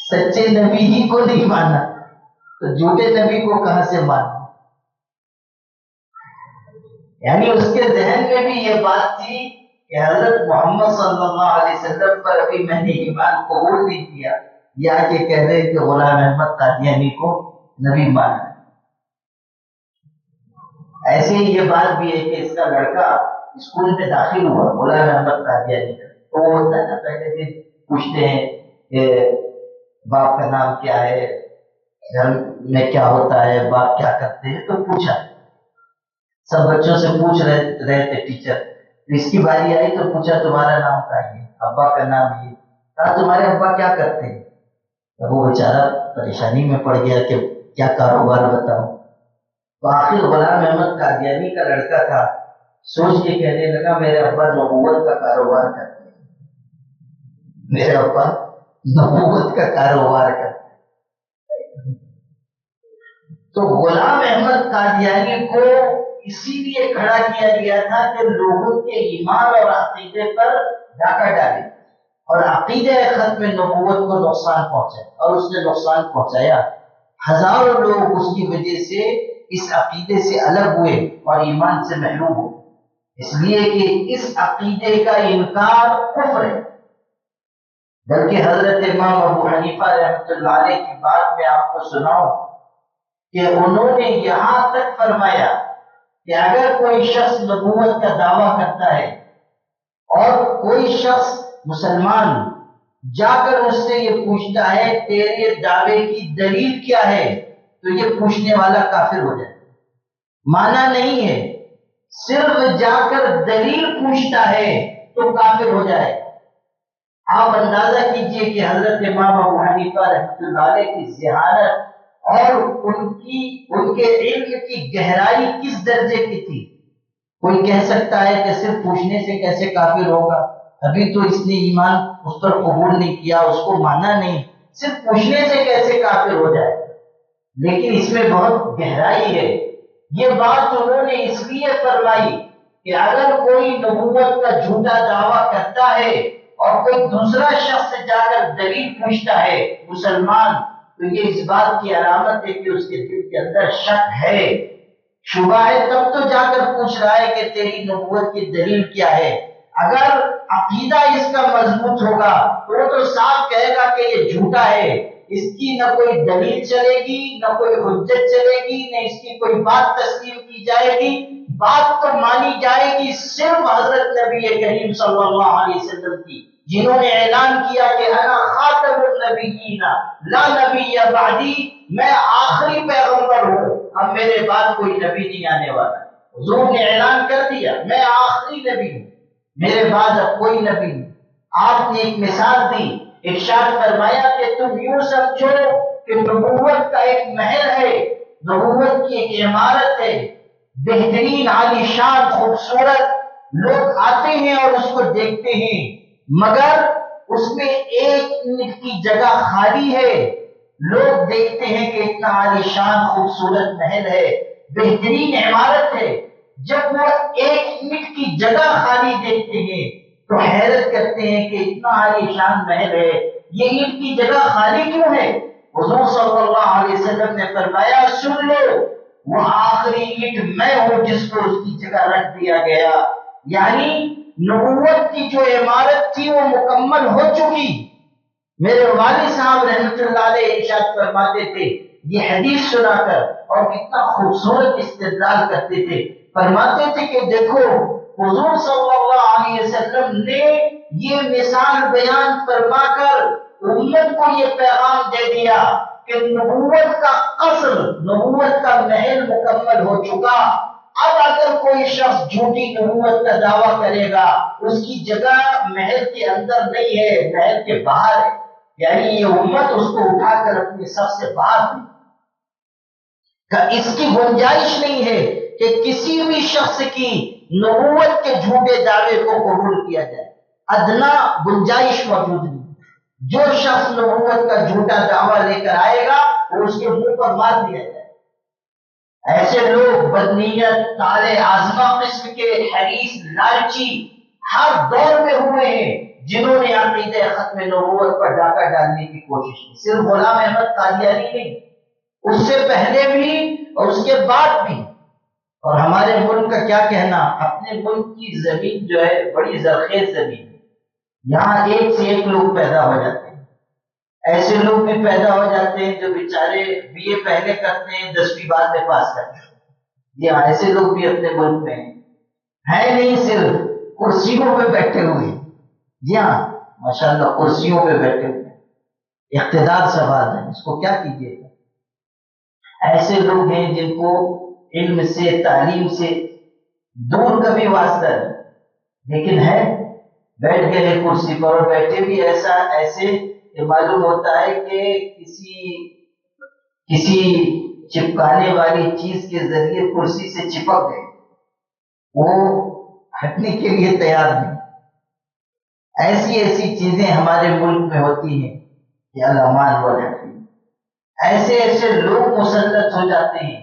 سچے نبی ہی کو نہیں ماننا تو جھوٹے نبی کو کہاں سے ماننا. یعنی اس کے ذہن میں بھی یہ بات تھی کہ حضرت محمد صلی اللہ علیہ وسلم پر ابھی میں نے ایمان قبول نہیں کیا، یا کہ کہہ رہے کہ غلام احمد قادیانی کو نبی مانا. ایسے ہی یہ بات بھی ہے کہ اس کا لڑکا اسکول میں داخل ہوا غلام احمد قادیانی کا، تو وہ ہوتا ہے نا پہلے دن پوچھتے ہیں کہ باپ کا نام کیا ہے، گھر میں کیا ہوتا ہے، باپ کیا کرتے ہیں. تو پوچھا، سب بچوں سے پوچھ رہے تھے ٹیچر. اس کی باری آئی تو پوچھا تمہارا نام کیا ہے، ابا کا نام یہ. کہا تمہارے ابا کیا کرتے ہیں. وہ بیچارہ پریشانی میں پڑ گیا کہ کیا کاروبار بتاؤں. تو آخر غلام احمد قادیانی کا لڑکا تھا، سوچ کے کہنے لگا میرے ابا نبوت کا کاروبار کرتے ہیں، میرے ابا نبوت کا کاروبار کرتے ہیں. تو غلام احمد قادیانی کو اسی لیے کھڑا کیا گیا تھا کہ لوگوں کے ایمان اور عقیدے پر ڈاکہ ڈالے اور عقیدہ ختم نبوت کو نقصان پہنچائے، اور اس نے نقصان پہنچایا. ہزاروں لوگ اس کی وجہ سے اس عقیدے سے الگ ہوئے اور ایمان سے محروم ہوئے، اس لیے کہ اس عقیدے کا انکار کفر ہے. بلکہ حضرت امام ابو حنیفہ رحمۃ اللہ علیہ کی بات میں آپ کو سناؤں کہ انہوں نے یہاں تک فرمایا کہ اگر کوئی شخص نبوت کا دعویٰ کرتا ہے اور کوئی شخص مسلمان جا کر اس سے یہ پوچھتا ہے تیرے دعوے کی دلیل کیا ہے، تو یہ پوچھنے والا کافر ہو جائے. مانا نہیں ہے، صرف جا کر دلیل پوچھتا ہے تو کافر ہو جائے. آپ اندازہ کیجئے کہ حضرت امام ابو حنیفہ رحمۃ اللہ علیہ کی ذہانت اور ان کے علم کی گہرائی کس درجے کی تھی. کوئی کہہ سکتا ہے کہ صرف پوچھنے سے کیسے کافر ہوگا، ابھی تو اس نے ایمان اس پر قبول نہیں کیا، اس کو مانا نہیں، صرف پوچھنے سے کیسے کافر ہو جائے. لیکن اس میں بہت گہرائی ہے. یہ بات انہوں نے اس لیے فرمائی کہ اگر کوئی نبوت کا جھوٹا دعویٰ کرتا ہے اور کوئی دوسرا شخص سے جا کر دلیل پوچھتا ہے مسلمان، تو یہ اس بات کی علامت ہے کہ اس کے دل کے اندر شک ہے، شبہ ہے، تب تو جا کر پوچھ رہا ہے کہ تیری نبوت کی دلیل کیا ہے۔ اگر عقیدہ اس کا مضبوط ہوگا تو وہ تو صاف کہے گا کہ یہ جھوٹا ہے، اس کی نہ کوئی دلیل چلے گی، نہ کوئی حجت چلے گی، نہ اس کی کوئی بات تسلیم کی جائے گی، بات تو مانی جائے گی صرف حضرت نبی کریم صلی اللہ علیہ وسلم کی، جنہوں نے اعلان کیا کہ انا خاتم النبیین لا نبی بعدی، میں آخری پیغمبر ہوں، اب میرے بعد کوئی نبی نہیں آنے والا۔ حضور نے اعلان کر دیا میں آخری نبی ہوں، میرے بعد اب کوئی نبی نہیں۔ آپ نے ایک مثال دی، ارشاد فرمایا کہ تم یوں سمجھو کہ نبوت کا ایک محل ہے، نبوت کی ایک عمارت ہے، بہترین عالی شان خوبصورت، لوگ آتے ہیں اور اس کو دیکھتے ہیں، مگر اس میں ایک اینٹ کی جگہ خالی ہے۔ لوگ دیکھتے ہیں کہ اتنا عالی شان خوبصورت محل ہے، بہترین عمارت ہے، جب وہ ایک اینٹ کی جگہ خالی دیکھتے ہیں تو حیرت کرتے ہیں کہ اتنا عالی شان محل ہے، یہ اینٹ کی جگہ خالی کیوں ہے؟ حضور صلی اللہ علیہ وسلم نے فرمایا سن لو، وہ آخری اینٹ میں ہوں جس کو اس کی جگہ رکھ دیا گیا، یعنی نبوت کی جو عمارت تھی وہ مکمل ہو چکی۔ میرے والد صاحب رحمۃ اللہ علیہ ارشاد فرماتے تھے، یہ حدیث سنا کر اور کتنا خوبصورت استدلال کرتے تھے، فرماتے تھے کہ دیکھو حضور صلی اللہ علیہ وسلم نے یہ مثال بیان فرما کر امت کو یہ پیغام دے دیا کہ نبوت کا قصر، نبوت کا محل مکمل ہو چکا، اب اگر کوئی شخص جھوٹی نبوت کا دعویٰ کرے گا اس کی جگہ محل کے اندر نہیں ہے، محل کے باہر ہے، یعنی یہ امت اس کو اٹھا کر اپنے سب سے باہر دی، اس کی گنجائش نہیں ہے کہ کسی بھی شخص کی نبوت کے جھوٹے دعوے کو قبول کیا جائے، ادنا گنجائش موجود نہیں۔ جو شخص نبوت کا جھوٹا دعویٰ لے کر آئے گا وہ اس کے منہ پر مار دیا جائے۔ ایسے لوگ بدنیت، تالے آزما قسم کے حریص، لالچی ہر دور میں ہوئے ہیں جنہوں نے عقیدہ ختم نبوت پر ڈاکہ ڈالنے کی کوشش کی، صرف غلام احمد قادیانی نہیں، اس سے پہلے بھی اور اس کے بعد بھی۔ اور ہمارے ملک کا کیا کہنا، اپنے ملک کی زمین جو ہے بڑی زرخیز زمین ہے، یہاں ایک سے ایک لوگ پیدا ہو جاتے ہیں، ایسے لوگ بھی پیدا ہو جاتے ہیں جو بیچارے بی اے پہلے کرتے ہیں 10ویں بعد میں پاس کرتے ہیں، جی ہاں ایسے لوگ بھی اپنے ملک میں ہیں نہیں صرف کرسیوں پہ بیٹھے ہوئے ہیں، جی ہاں ماشاءاللہ کرسیوں پہ بیٹھے ہوئے ہیں، اقتدار سوال ہے، اس کو کیا کیجیے گا۔ ایسے لوگ ہیں جن کو علم سے، تعلیم سے دور کا بھی واسطہ نہیں، لیکن ہے بیٹھ گئے کرسی پر، اور بیٹھے بھی ایسے کہ معلوم ہوتا ہے کہ کسی چپکانے والی چیز کے ذریعے کرسی سے چپک گئے، وہ ہٹنے کے لیے تیار نہیں۔ ایسی چیزیں ہمارے ملک میں ہوتی ہیں کہ الامان والحفیظ، ایسے لوگ مسلط ہو جاتے ہیں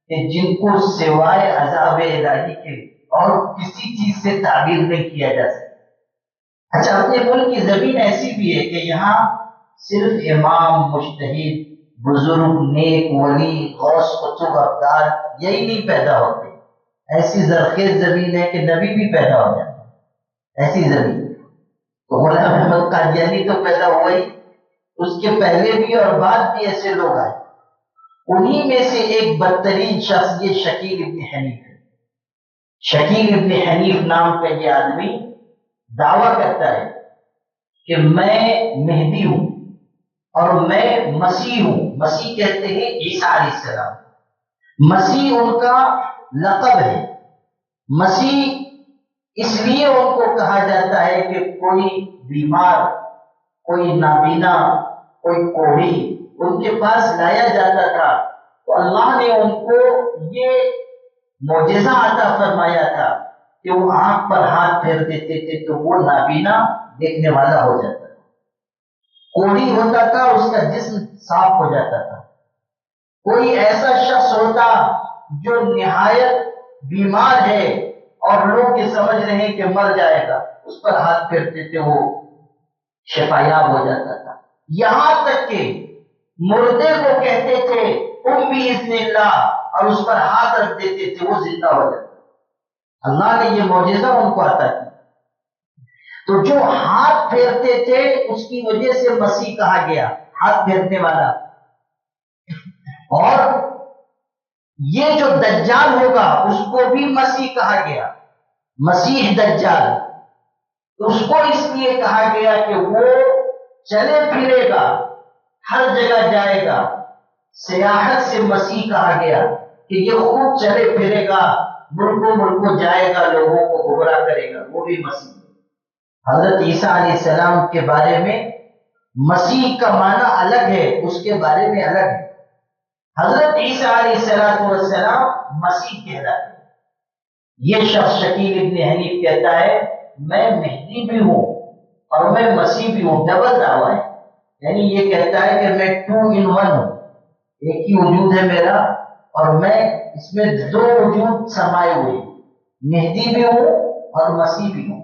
کہ جن کو سوائے عذاب الہی کے اور کسی چیز سے تعبیر نہیں کیا جا سکتا۔ اچھا اپنے ملک کی زمین ایسی بھی ہے کہ یہاں صرف امام، مجتہد، بزرگ، نیک، ولی، غوث، قطب، ابدال یہی نہیں پیدا ہوتے، ایسی زرخیز زمین ہے کہ نبی بھی پیدا ہو جاتے ہیں، ایسی زمین۔ تو غلام احمد قادیانی تو پیدا ہوا ہی، اس کے پہلے بھی اور بعد بھی ایسے لوگ آئے، انہی میں سے ایک بدترین شخص یہ شکیل ابن حنیف ہے۔ شکیل ابن حنیف نام کا یہ آدمی دعویٰ کرتا ہے کہ میں مہدی ہوں اور میں مسیح ہوں، مسیح کہتے ہیں عیسیٰ علیہ السلام، مسیح ان کا لقب ہے، مسیح اس لیے ان کو کہا جاتا ہے کہ کوئی بیمار، کوئی نابینا، کوئی کوڑی ان کے پاس لایا جاتا تھا تو اللہ نے ان کو یہ معجزہ عطا فرمایا تھا کہ وہ آنکھ پر ہاتھ پھیر دیتے تھے تو وہ نابینا دیکھنے والا ہو جاتا تھا، کوڑی ہوتا تھا اس کا جسم صاف ہو جاتا تھا، کوئی ایسا شخص ہوتا جو نہایت بیمار ہے اور لوگ یہ سمجھ رہے ہیں کہ مر جائے گا، اس پر ہاتھ پھیرتے تھے، وہ شفایاب ہو جاتا تھا۔ یہاں تک کہ مردے کو کہتے تھے قم بإذن اللہ، اور اس پر ہاتھ رکھ دیتے تھے، وہ زندہ ہو جاتا۔ اللہ نے یہ معجزہ ان کو عطا کیا۔ تو جو ہاتھ پھیرتے تھے اس کی وجہ سے مسیح کہا گیا، ہاتھ پھیرنے والا۔ اور یہ جو دجال ہوگا اس کو بھی مسیح کہا گیا، مسیح دجال۔ اس کو اس لیے کہا گیا کہ وہ چلے پھرے گا، ہر جگہ جائے گا۔ سیاحت سے مسیح کہا گیا کہ یہ خوب چلے پھرے گا، ملکوں ملکوں جائے گا، لوگوں کو گمراہ کرے گا، وہ بھی مسیح۔ حضرت عیسیٰ علیہ السلام کے بارے میں مسیح کا معنی الگ ہے، اس کے بارے میں الگ ہے۔ حضرت عیسیٰ علیہ السلام مسیح کہلاتے ہیں۔ یہ شخص شکیل ابن حنیف کہتا ہے میں مہدی بھی ہوں اور میں مسیح بھی ہوں، ڈبل دعویٰ ہے۔ یعنی یہ کہتا ہے کہ میں 2 in 1 ہوں، ایک ہی وجود ہے میرا، اور میں اس میں 2 وجود سمائے ہوئے، مہدی بھی ہوں اور مسیح بھی ہوں۔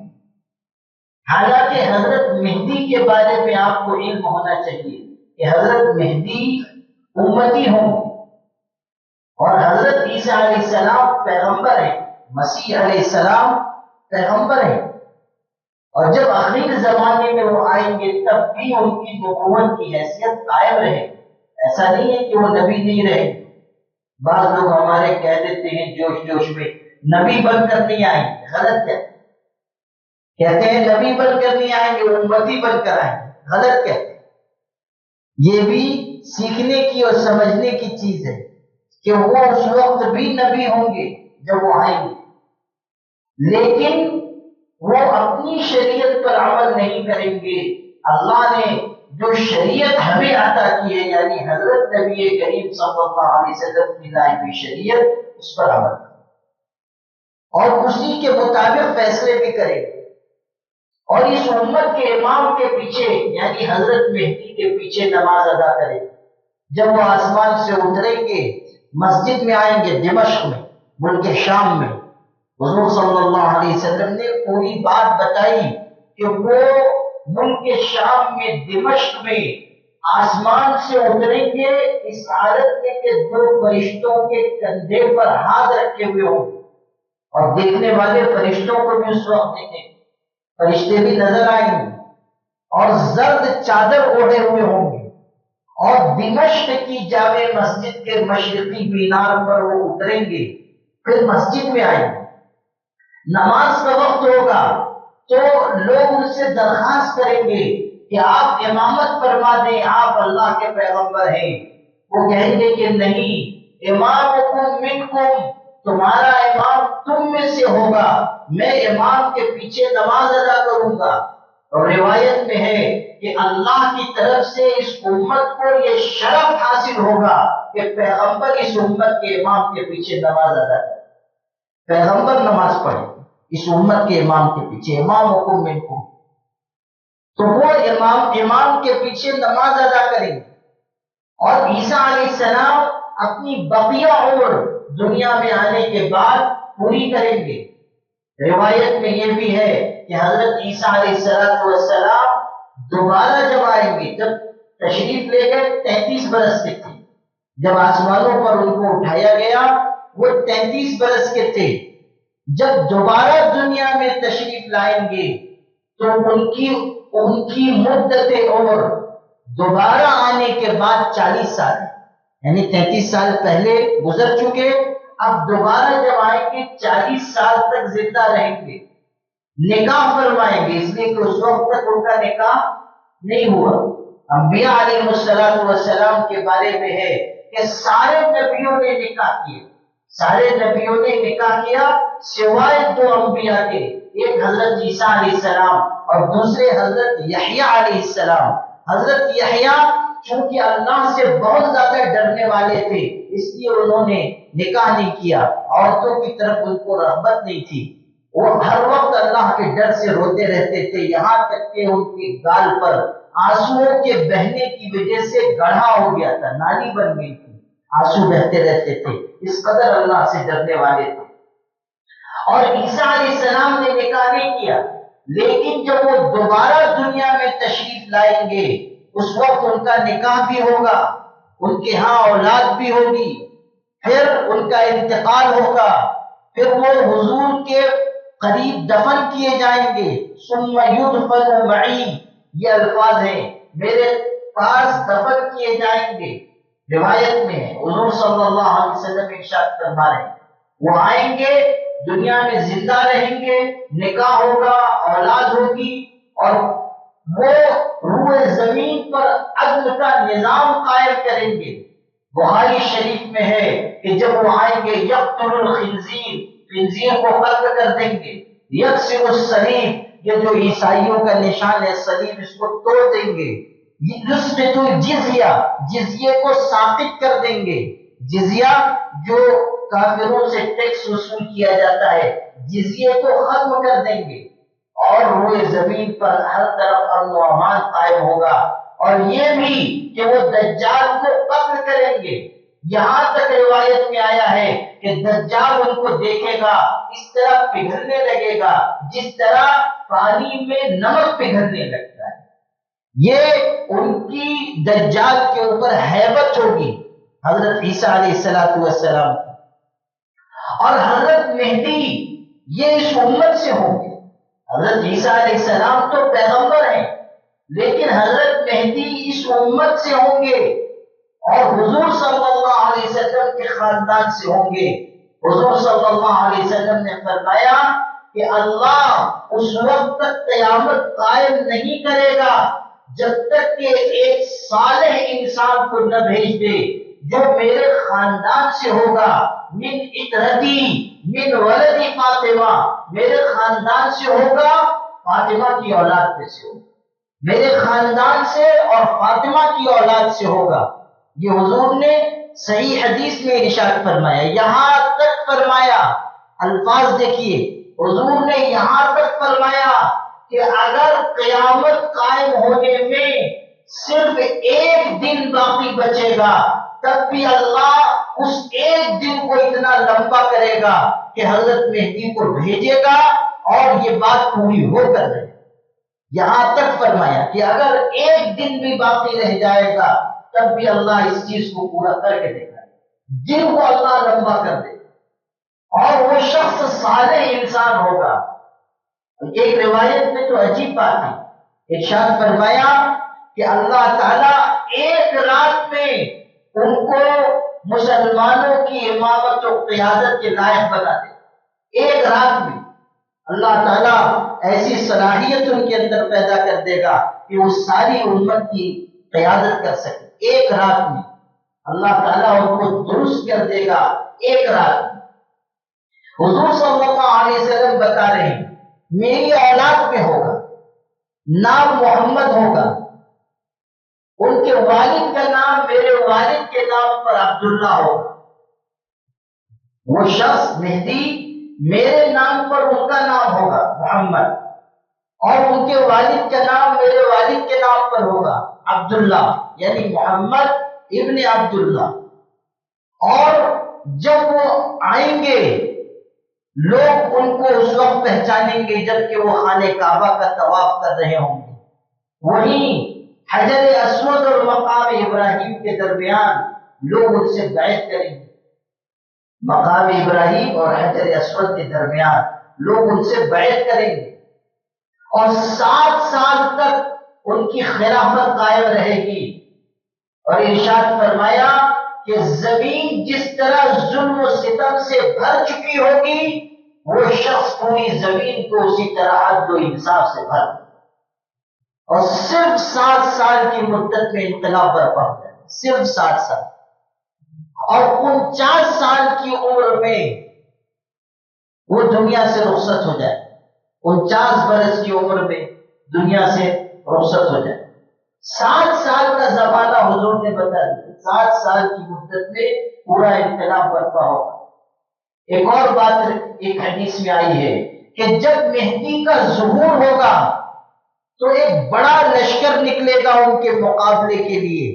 حالانکہ حضرت مہدی کے بارے میں آپ کو علم ہونا چاہیے کہ حضرت مہدی امتی ہوں، اور حضرت عیسیٰ علیہ السلام پیغمبر ہیں، مسیح علیہ السلام پیغمبر ہیں، اور جب آخری زمانے میں وہ آئیں گے تب بھی ان کی نبوت کی حیثیت قائم رہے۔ ایسا نہیں ہے کہ وہ نبی نہیں رہے۔ بعض لوگ ہمارے کہہ دیتے ہیں جوش جوش میں نبی بن کر نہیں آئیں گے، غلط ہے۔ کہتے ہیں نبی بن کر نہیں آئیں گے، امتی بن کر آئیں گے، غلط کہتے ہیں۔ یہ بھی سیکھنے کی اور سمجھنے کی چیز ہے کہ وہ اس وقت بھی نبی ہوں گے جب وہ آئیں گے، لیکن وہ اپنی شریعت پر عمل نہیں کریں گے۔ اللہ نے جو شریعت ہمیں عطا کی ہے، یعنی حضرت نبی کریم صلی اللہ علیہ وسلم کی لائی ہوئی شریعت، اس پر عمل کریں اور اسی کے مطابق فیصلے بھی کریں گے۔ اور اس امت کے امام کے پیچھے یعنی حضرت مہدی کے پیچھے نماز ادا کریں۔ جب وہ آسمان سے اتریں گے مسجد میں آئیں گے، دمشق میں، ملک شام میں، حضور صلی اللہ علیہ وسلم نے پوری بات بتائی کہ وہ ملک شام میں دمشق میں آسمان سے اتریں گے اس حالت میں کہ 2 فرشتوں کے کندھے پر ہاتھ رکھے ہوئے ہوں، اور دیکھنے والے فرشتوں کو بھی اس وقت دیکھیں، فرشتے بھی نظر آئیں گے، اور زرد چادر اوڑھے ہوئے ہوں گے، اور دمشق کی جامع مسجد کے مشرقی مینار پر وہ اتریں گے، پھر مسجد میں آئیں گے۔ نماز کا وقت ہوگا تو لوگ ان سے درخواست کریں گے کہ آپ امامت فرما دیں، آپ اللہ کے پیغمبر ہیں۔ وہ کہیں گے کہ نہیں، امامکم منکم، تمہارا امام تم میں سے ہوگا، میں امام کے پیچھے نماز ادا کروں گا۔ اور روایت میں ہے کہ اللہ کی طرف سے اس امت کو یہ شرف حاصل ہوگا کہ پیغمبر اس امت کے امام کے پیچھے نماز ادا کرے، پیغمبر نماز پڑھے اس امت کے امام کے پیچھے، امام حکم منکم، تو وہ امام کے پیچھے نماز ادا کریں گے۔ اور عیسیٰ علیہ السلام اپنی بقیہ عمر دنیا میں آنے کے بعد پوری کریں گے۔ روایت میں یہ بھی ہے کہ حضرت عیسیٰ علیہ السلام دوبارہ جب آئیں گے، جب تشریف لے گئے 33 برس کے تھے، جب آسمانوں پر ان کو اٹھایا گیا وہ 33 برس کے تھے، جب دوبارہ دنیا میں تشریف لائیں گے تو ان کی مدت عمر دوبارہ آنے کے بعد 40 سال، یعنی 33 سال پہلے گزر چکے، اب دوبارہ جب آئیں گے 40 سال تک زندہ رہیں گے، نکاح فرمائیں گے، اس لیے کہ اس وقت تک ان کا نکاح نہیں ہوا۔ انبیاء علیہ السلام کے بارے میں ہے کہ سارے نبیوں نے نکاح کیا، سارے نبیوں نے نکاح کیا سوائے 2 انبیاء کے، ایک حضرت عیسیٰ علیہ السلام اور دوسرے حضرت یحییٰ علیہ السلام۔ حضرت یحییٰ چونکہ اللہ سے بہت زیادہ ڈرنے والے تھے اس لیے انہوں نے نکاح نہیں کیا، عورتوں کی طرف ان کو رغبت نہیں تھی، وہ ہر وقت اللہ کے ڈر سے روتے رہتے تھے، یہاں تک کہ ان کی گال پر آنسوؤں کے بہنے کی وجہ سے گڑھا ہو گیا تھا، نالی بن گئی تھی، آنسو بہتے رہتے تھے۔ اس قدر اللہ سے ڈرنے والے تھے۔ اور عیسیٰ علیہ السلام نے نکاح نہیں کیا، لیکن جب وہ دوبارہ دنیا میں تشریف لائیں گے اس وقت ان کا نکاح بھی ہوگا، ان کے ہاں اولاد بھی ہوگی، پھر ان کا انتقال ہوگا، پھر وہ حضور کے قریب دفن کیے جائیں گے۔ ثم يدفن معي، یہ الفاظ ہیں، میرے پاس دفن کیے جائیں گے۔ روایت میں ہے حضور صلی اللہ علیہ وسلم ارشاد فرما رہے ہیں وہ آئیں گے، دنیا میں زندہ رہیں گے، نکاح ہوگا، اولاد ہوگی، اور وہ روئے زمین پر عدل کا نظام قائم کریں گے۔ بخاری شریف میں ہے کہ جب وہ آئیں گے یقتل الخنزیر، خنزیر کو قتل کر دیں گے، یکسر الصلیب، یہ جو عیسائیوں کا نشان ہے صلیب، اس کو توڑ دیں گے، یثبت الجزیہ، جزیے کو ثابت کر دیں گے، جزیہ جو کافروں سے ٹیکس وصول کیا جاتا ہے، جزیے کو ختم کر دیں گے، اور روئے زمین پر ہر طرف امن و امان قائم ہوگا۔ اور یہ بھی کہ وہ دجال کو قتل کریں گے، یہاں تک روایت میں آیا ہے کہ دجال ان کو دیکھے گا اس طرح پگھلنے لگے گا جس طرح پانی میں نمک پگھلنے لگتا ہے۔ یہ ان کی دجال کے اوپر ہیبت ہوگی حضرت عیسیٰ علیہ السلام کی۔ اور حضرت مہدی یہ اس امت سے ہوں گے۔ حضرت عیسیٰ علیہ السلام تو پیغمبر ہیں، لیکن حضرت مہدی اس امت سے ہوں گے اور حضور صلی اللہ علیہ وسلم کے خاندان سے ہوں گے۔ حضور صلی اللہ علیہ وسلم نے فرمایا کہ اللہ اس وقت تک قیامت قائم نہیں کرے گا جب تک کہ ایک صالح انسان کو نہ بھیج دے جو میرے خاندان سے ہوگا، من اطرتی من ولد فاطمہ، میرے خاندان سے ہوگا، فاطمہ کی اولاد میں سے ہوگا، میرے خاندان سے اور فاطمہ کی اولاد سے ہوگا۔ یہ حضور نے صحیح حدیث میں ارشاد فرمایا، یہاں تک فرمایا، الفاظ دیکھیے، حضور نے یہاں تک فرمایا کہ اگر قیامت قائم ہونے میں صرف ایک دن باقی بچے گا تب بھی اللہ اس ایک دن کو اتنا لمبا کرے گا کہ حضرت مہدی کو بھیجے گا اور یہ بات پوری ہو کر رہے۔ یہاں تک فرمایا کہ اگر ایک دن بھی باقی رہ جائے گا تب بھی اللہ اس چیز کو پورا کر کے دے گا، دن کو اللہ لمبا کر دے گا، اور وہ شخص صالح انسان ہوگا۔ ایک روایت میں تو عجیب بات ہے، ارشاد فرمایا کہ اللہ تعالیٰ ایک رات میں ان کو مسلمانوں کی امامت و قیادت کے لائق بنا دے۔ ایک رات میں اللہ تعالیٰ ایسی صلاحیت ان کے اندر پیدا کر دے گا کہ وہ ساری امت کی قیادت کر سکے۔ ایک رات میں اللہ تعالیٰ ان کو درست کر دے گا، ایک رات میں۔ حضور صلی اللہ علیہ وسلم بتا رہے ہیں میری اولاد میں ہوگا، نام محمد ہوگا، ان کے والد کا نام میرے والد کے نام پر عبداللہ ہوگا۔ وہ شخص مہدی میرے نام پر ان کا نام ہوگا محمد، اور ان کے والد کا نام میرے والد کے نام پر ہوگا عبداللہ، یعنی محمد ابن عبداللہ۔ اور جب وہ آئیں گے لوگ ان کو اس وقت پہچانیں گے جبکہ وہ خانہ کعبہ کا طواف کر رہے ہوں گے، وہیں حجر اسود اور مقام ابراہیم کے درمیان لوگ ان سے بیعت کریں گے۔ مقام ابراہیم اور حجر اسود کے درمیان لوگ ان سے بیعت کریں گے، اور 7 سال تک ان کی خلافت قائم رہے گی۔ اور ارشاد فرمایا کہ زمین جس طرح ظلم و ستم سے بھر چکی ہوگی وہ شخص پوری زمین کو اسی طرح عدل و انصاف سے بھر دے، اور صرف 7 سال کی مدت میں انقلاب برپا ہو جائے، صرف 7 سال، اور 49 سال کی عمر میں وہ دنیا سے رخصت ہو جائے، 49 برس کی عمر میں دنیا سے رخصت ہو جائے۔ 7 سال کا زمانہ حضور نے بتا دیا، 7 سال کی مدت میں پورا انقلاب برپا ہوگا۔ ایک اور بات ایک حدیث میں آئی ہے کہ جب مہدی کا ظہور ہوگا تو ایک بڑا لشکر نکلے گا ان کے مقابلے کے لیے،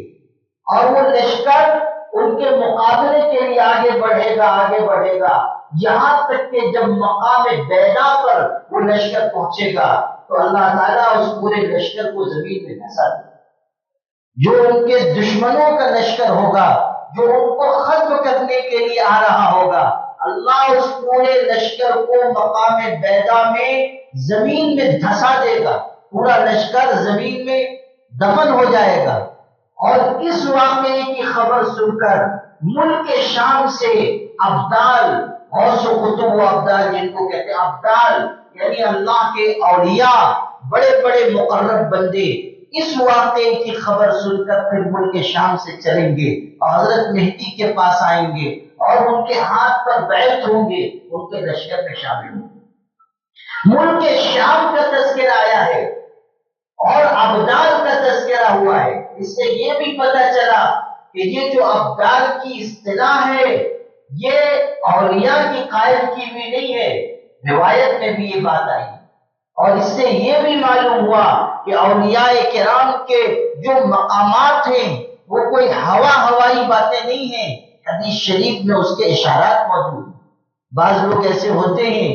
اور وہ لشکر ان کے مقابلے کے لیے آگے بڑھے گا، یہاں تک کہ جب مقام بیدا پر وہ لشکر پہنچے گا تو اللہ تعالیٰ اس پورے لشکر کو زمین میں دھسا دے گا۔ جو ان کے دشمنوں کا لشکر ہوگا، جو ان کو ختم کرنے کے لیے آ رہا ہوگا، اللہ اس پورے لشکر کو مقام بیدا میں زمین میں دھسا دے گا، پورا لشکر زمین میں دفن ہو جائے گا۔ اور اس واقعے کی خبر سن کر ملک شام سے ابدال، غوث و قطب و ابدال جن کو کہتے ہیں، ابدال یعنی اللہ کے اولیاء، بڑے بڑے مقرب بندے، اس واقعے کی خبر سن کر پھر ملک شام سے چلیں گے اور حضرت مہدی کے پاس آئیں گے اور ان کے ہاتھ پر بیعت ہوں گے، ان کے لشکر میں شامل ہوں گے۔ ملک شام کا تذکرہ آیا ہے اور ابدال کا تذکرہ ہوا ہے۔ اس سے یہ بھی پتہ چلا کہ یہ جو ابدال کی اصطلاح ہے یہ اولیاء کی قائم کی ہوئی نہیں ہے، روایت میں بھی یہ بات آئی، اور اس سے یہ بھی معلوم ہوا کہ اولیاء کرام کے جو مقامات ہیں وہ کوئی ہوائی باتیں نہیں ہیں، حدیث شریف میں اس کے اشارات موجود ہیں۔ بعض لوگ ایسے ہوتے ہیں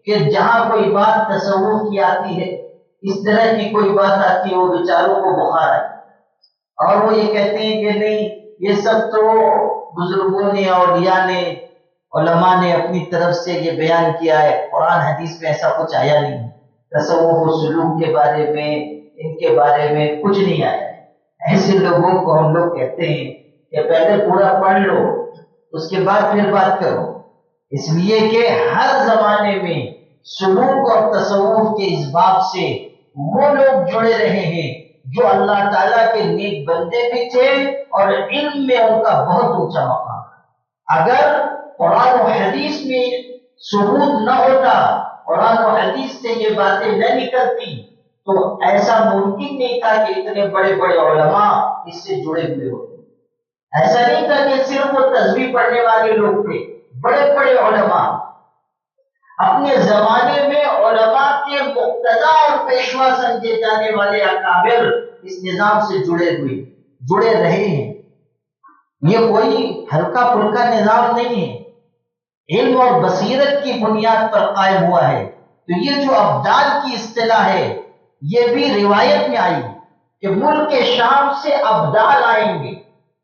کہ جہاں کوئی بات تصوف کی آتی ہے، اس طرح کی کوئی بات آتی ہے، وہ بیچاروں کو بخار آتی ہے اور وہ یہ کہتے ہیں کہ نہیں، یہ سب تو بزرگوں نے، اولیاء نے، علماء نے اپنی طرف سے یہ بیان کیا ہے، قرآن حدیث میں ایسا کچھ آیا نہیں، تصوف و سلوک کے بارے میں، ان کے بارے میں کچھ نہیں آیا ہے۔ ایسے لوگوں کو ہم لوگ کہتے ہیں کہ پہلے پورا پڑھ لو، اس کے بعد پھر بات کرو، اس لیے کہ ہر زمانے میں سلوک اور تصوف کے اس باب سے وہ لوگ جڑے رہے ہیں جو اللہ تعالیٰ کے نیک بندے بھی تھے اور علم میں ان کا بہت اونچا مقام ہے۔ اگر قرآن و حدیث میں ثبوت نہ ہوتا، قرآن و حدیث سے یہ باتیں نہ نکلتی، تو ایسا ممکن نہیں تھا کہ اتنے بڑے بڑے علماء اس سے جڑے ہوئے ہوتے۔ ایسا نہیں تھا کہ صرف وہ تسبیح پڑھنے والے لوگ تھے، بڑے بڑے علماء اپنے زمانے میں علماء کے مقتدا اور پیشوا سمجھے جانے والے اکابر اس نظام سے جڑے رہے ہیں۔ یہ کوئی ہلکا پھلکا نظام نہیں ہے، علم اور بصیرت کی بنیاد پر قائم ہوا ہے۔ تو یہ جو ابدال کی اصطلاح ہے یہ بھی روایت میں آئی کہ ملک شام سے ابدال آئیں گے۔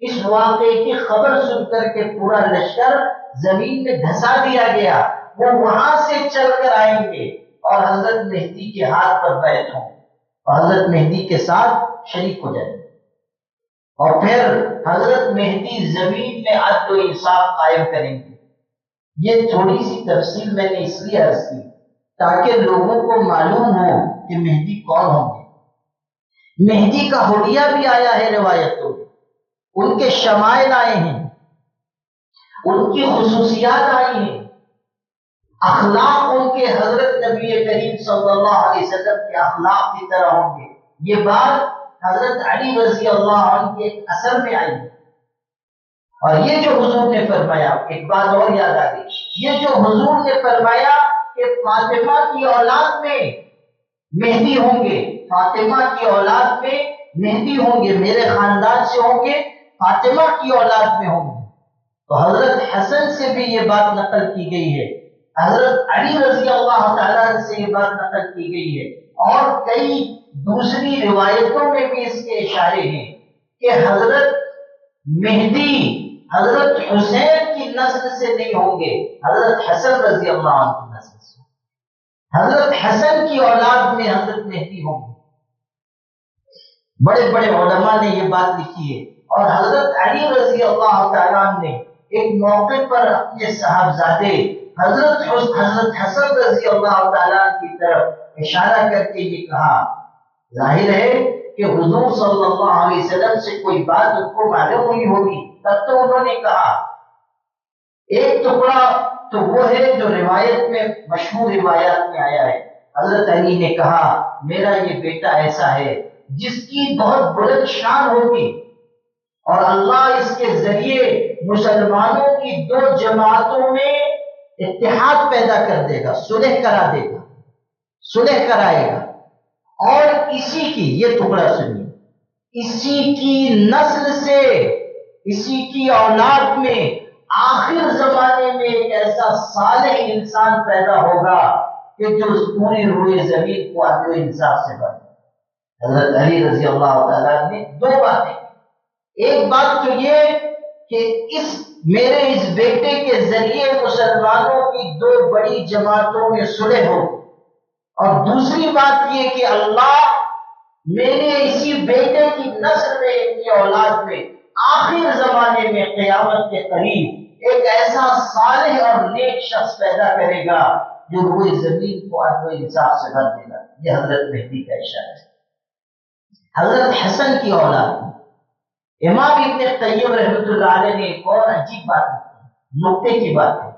اس واقعے کی خبر سن کر کے پورا لشکر زمین میں دھسا دیا گیا، وہ وہاں سے چل کر آئیں گے اور حضرت مہدی کے ہاتھ پر بیعت ہوں گے اور حضرت مہدی کے ساتھ شریک ہو جائیں گے، اور پھر حضرت مہدی زمین میں عدل و انصاف قائم کریں گے۔ یہ تھوڑی سی تفصیل میں نے اس لیے عرض کی تاکہ لوگوں کو معلوم ہو کہ مہدی کون ہوں گے۔ مہدی کا حلیہ بھی آیا ہے روایتوں میں، ان کے شمائل آئے ہیں، ان کی خصوصیات آئی ہیں، اخلاق ان کے حضرت نبی کریم صلی اللہ علیہ وسلم کے اخلاق کی طرح ہوں گے۔ یہ بات حضرت علی رضی اللہ عنہ کے ایک اثر میں آئی ہے۔ اور یہ جو حضور نے فرمایا، ایک بات اور یاد آ گئی، یہ جو حضور نے فرمایا کہ فاطمہ کی اولاد میں مہدی ہوں گے، فاطمہ کی اولاد میں مہدی ہوں گے، میرے خاندان سے ہوں گے، فاطمہ کی اولاد میں ہوں گے، تو حضرت حسن سے بھی یہ بات نقل کی گئی ہے، حضرت علی رضی اللہ تعالیٰ سے یہ بات نقل کی گئی ہے، اور کئی دوسری روایتوں میں بھی اس کے اشارے ہیں کہ حضرت مہدی حضرت حسین کی نسل سے نہیں ہوں گے، حضرت حسن رضی اللہ عنہ کی نسل سے، حضرت حسن کی اولاد میں حضرت مہدی ہوں گے۔ بڑے بڑے علماء نے یہ بات لکھی ہے، اور حضرت علی رضی اللہ تعالیٰ عنہ نے ایک موقع پر اپنے صاحبزادے حضرت حسن رضی اللہ تعالیٰ کی طرف اشارہ کر کے یہ کہا، ظاہر ہے کہ حضور صلی اللہ علیہ وسلم سے کوئی بات ان کو معلوم ہوئی ہوگی، تب تو انہوں نے کہا۔ ایک ٹکڑا تو وہ ہے جو روایت میں، مشہور روایات میں آیا ہے، حضرت علی نے کہا میرا یہ بیٹا ایسا ہے جس کی بہت بلند شان ہوگی، اور اللہ اس کے ذریعے مسلمانوں کی دو جماعتوں میں اتحاد پیدا کر دے گا، صلح کرا دے گا، صلح کرائے گا، اور اسی کی، یہ ٹکڑا سنیے، اسی کی نسل سے اسی کی اولاد میں آخر زمانے میں ایک ایسا صالح انسان پیدا ہوگا کہ جو اس پوری روئے زمین کو عدل و انصاف سے بنے. حضرت علی رضی اللہ تعالیٰ نے دو باتیں. ایک بات تو یہ کہ میرے اس بیٹے کے ذریعے مسلمانوں کی دو بڑی جماعتوں میں صلح ہو، اور دوسری بات یہ کہ اللہ میرے اسی بیٹے کی نسل میں، ان کی اولاد میں آخر زمانے میں قیامت کے قریب ایک ایسا صالح اور نیک شخص پیدا کرے گا جو روئے زمین کو عدل و انصاف سے بھر دے گا. یہ حضرت مہدی کا اشارہ ہے. حضرت حسن کی اولاد میں امام ابن قیم رحمۃ اللہ علیہ نے ایک اور عجیب بات کی، نقطے کی بات ہے.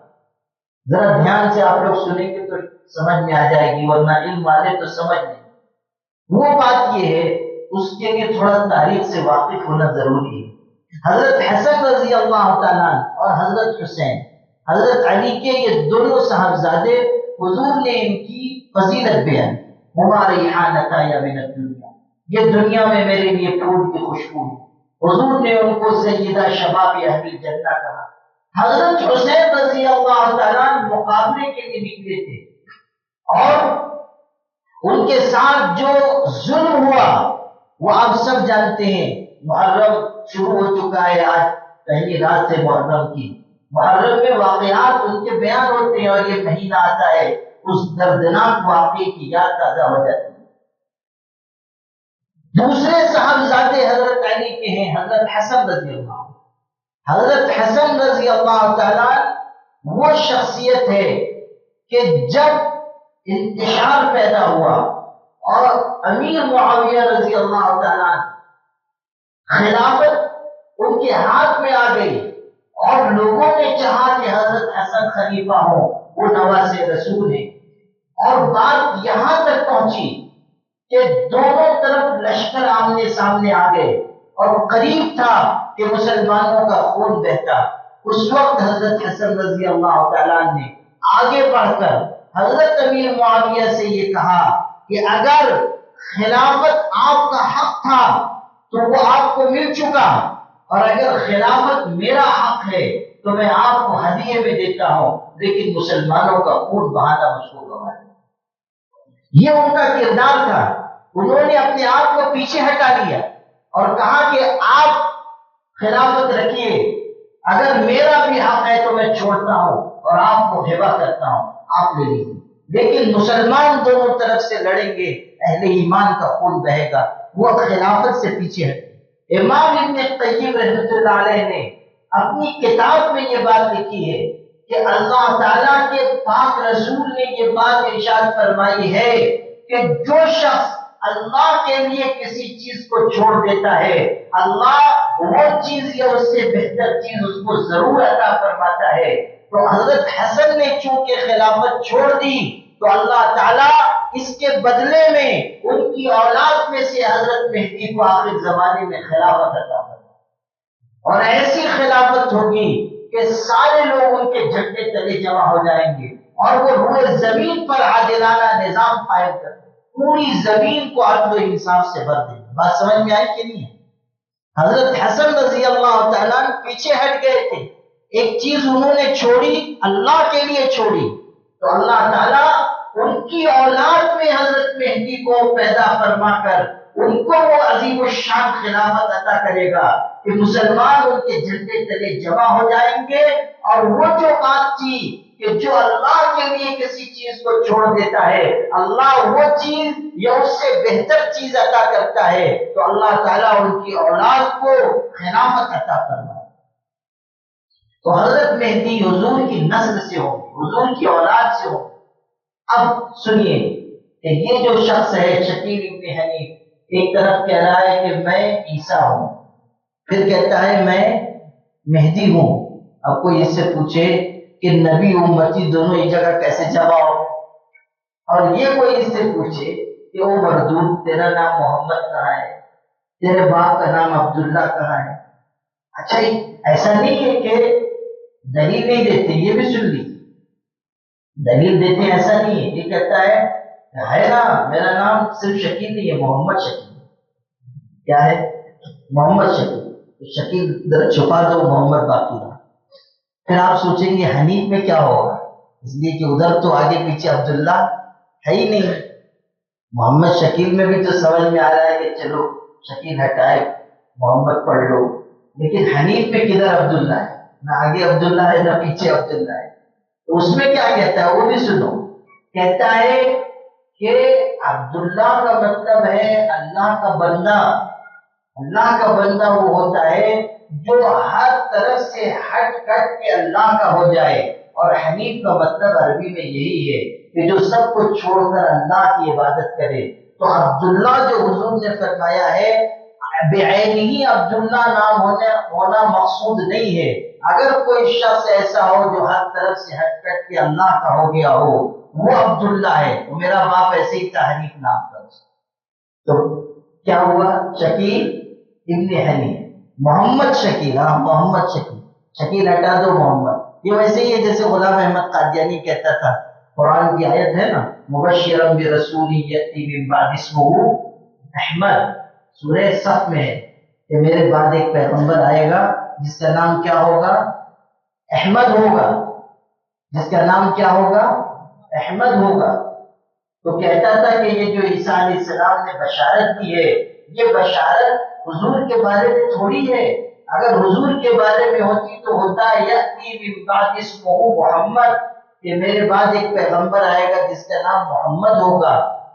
ذرا دھیان سے آپ لوگ سنیں گے تو سمجھ میں آ جائے گی، ورنہ علم والے تو سمجھ نہیں. وہ بات یہ ہے، اس کے لیے تھوڑا تاریخ سے واقف ہونا ضروری ہے. حضرت حسن رضی اللہ تعالیٰ اور حضرت حسین، حضرت علی کے یہ دونوں صاحبزادے، حضور نے ان کی فضیلت بیان، مبارکانتا یا من الدنیا، یہ دنیا میں میرے لیے پھول کی خوشبو ہے. حضور نے ان کو سیدہ شباب اہل الجنہ کہا. حضرت حسین رضی اللہ تعالیٰ مقابلے کے لیے نکلے تھے، اور ان کے ساتھ جو ظلم ہوا وہ آپ سب جانتے ہیں. محرم شروع ہو چکا ہے، آج پہلی رات سے محرم کی. محرم میں واقعات ان کے بیان ہوتے ہیں، اور یہ مہینہ آتا ہے اس دردناک واقعے کی یاد تازہ ہو جاتی ہے. دوسرے صاحبزادے حضرت علی کے ہیں، حضرت حسن رضی اللہ. حضرت حسن رضی اللہ تعالیٰ وہ شخصیت ہے کہ جب انتشار پیدا ہوا اور امیر معاویہ رضی اللہ تعالیٰ خلافت ان کے ہاتھ میں آ گئی، اور لوگوں نے چاہا کہ حضرت حسن خلیفہ ہو، وہ نواز رسول ہیں. اور بات یہاں تک پہنچی کہ دونوں طرف لشکر آمنے سامنے آ گئے، اور قریب تھا کہ مسلمانوں کا خون بہتا. اس وقت حضرت حسن رضی اللہ تعالیٰ نے آگے بڑھ کر حضرت امیر معاویہ سے یہ کہا کہ اگر خلافت آپ کا حق تھا تو وہ آپ کو مل چکا، اور اگر خلافت میرا حق ہے تو میں آپ کو ہدیے میں دیتا ہوں، لیکن مسلمانوں کا خون بہانا مجھ کو گوارا. یہ ان کا کردار تھا. انہوں نے اپنے آپ کو پیچھے ہٹا لیا اور کہا کہ آپ خلافت رکھیے، اگر میرا بھی حق ہے تو میں چھوڑتا ہوں اور آپ کو ہبہ کرتا ہوں، آپ لے لیجیے. لیکن مسلمان دونوں طرف سے لڑیں گے، اہل ایمان کا خون بہے گا. وہ خلافت سے پیچھے ہٹے. امام ابن قیم رحمۃ اللہ علیہ نے اپنی کتاب میں یہ بات لکھی ہے کہ اللہ تعالیٰ کے پاک رسول نے یہ بات ارشاد فرمائی ہے کہ جو شخص اللہ کے لیے کسی چیز کو چھوڑ دیتا ہے، اللہ وہ چیز یا اس سے بہتر چیز اس کو ضرور عطا فرماتا ہے. تو حضرت حسن نے چونکہ خلافت چھوڑ دی تو اللہ تعالیٰ اس کے بدلے میں ان کی اولاد میں سے حضرت مہدی کو آخر زمانے میں خلافت عطا فرمائے، اور ایسی خلافت ہوگی کہ سارے لوگ ان کے جھنڈے تلے جمع ہو جائیں گے، اور وہ روئے زمین پر عادلانہ نظام قائم کر پوری زمین کو عدل و انصاف سے بھر دیں. بات سمجھ میں آئی کہ نہیں؟ حضرت حسن رضی اللہ تعالیٰ پیچھے ہٹ گئے تھے. ایک چیز انہوں نے چھوڑی، اللہ کے لیے چھوڑی، تو اللہ تعالیٰ ان کی اولاد میں حضرت مہدی کو پیدا فرما کر ان کو وہ عظیم الشان خلافت عطا کرے گا کہ مسلمان ان کے جھنڈے تلے جمع ہو جائیں گے. اور وہ جو بات تھی کہ جو اللہ کے لیے کسی چیز کو چھوڑ دیتا ہے، اللہ وہ چیز یا اس سے بہتر چیز عطا کرتا ہے، تو اللہ تعالیٰ ان کی اولاد کو خلافت عطا فرمائے. تو حضرت مہدی حضور کی نسل سے ہو، حضور کی اولاد سے ہو. اب سنیے کہ یہ جو شخص ہے شکیل ابن حنیف، ایک طرف کہہ رہا ہے کہ میں عیسیٰ ہوں، پھر کہتا ہے میں مہدی ہوں. اب کوئی اس سے پوچھے کہ نبی امتی دونوں ایک جگہ کیسے جمع ہو، اور یہ کوئی اس سے پوچھے کہ او مردود تیرا نام محمد کہاں ہے، تیرے باپ کا نام عبداللہ کہاں ہے. اچھا ایسا نہیں ہے کہ دلیل نہیں دیتے، یہ بھی سن لیجیے، دلیل دیتے ایسا نہیں ہے. یہ کہتا ہے نا میرا نام صرف شکیل نہیں ہے، محمد شکیل. کیا ہے؟ محمد شکیل. شکیل ذرا چھپا دو، محمد باقی رہا. پھر آپ سوچیں گے حنیف میں کیا ہوگا، اس لیے کہ ادھر تو آگے پیچھے عبداللہ ہے ہی نہیں. محمد شکیل میں بھی تو سمجھ میں آ رہا ہے کہ چلو شکیل ہٹائے محمد پڑھ لو، لیکن حنیف میں کدھر عبداللہ ہے؟ نہ آگے عبداللہ ہے نہ پیچھے عبداللہ ہے. تو اس میں کیا کہتا ہے وہ بھی سنو. کہتا ہے کہ عبداللہ کا مطلب ہے اللہ کا بندہ. اللہ کا بندہ وہ ہوتا ہے جو ہر طرف سے ہٹ کٹ کے اللہ کا ہو جائے. اور حنیف کا مطلب عربی میں یہی ہے کہ جو سب کو چھوڑ کر اللہ کی عبادت کرے. تو عبداللہ جو حضور نے فرمایا ہے بعینہ عبداللہ نام ہونا مقصود نہیں ہے. اگر کوئی شخص ایسا ہو جو ہر طرف سے ہٹ کٹ کے اللہ کا ہو گیا ہو وہ عبداللہ ہے. تو میرا باپ ایسے ہی تھا حنیف نام کا. تو کیا ہوا؟ شکیل ابن حنیف. محمد شکیل، ہاں محمد شکیل، شکیل ہٹا دو محمد. یہ ویسے ہی ہے جیسے غلام احمد قادیانی کہتا تھا، قرآن کی آیت ہے نا مبشرا برسول یأتی من بعد اسمہ احمد، سورہ صف میں ہے کہ میرے بعد ایک پیغمبر آئے گا جس کا نام کیا ہوگا؟ احمد ہوگا. جس کا نام کیا ہوگا؟ احمد ہوگا. تو کہتا تھا کہ یہ جو عیسیٰ علیہ السلام نے بشارت دی ہے یہ بشارت حضور کے بارے میں تھوڑی ہے. اگر حضور کے بارے میں ہوتی تو ہوتا یأتی من بعد اسمہ محمد، کہ میرے بعد ایک پیغمبر آئے گا جس کا نام محمد ہوگا،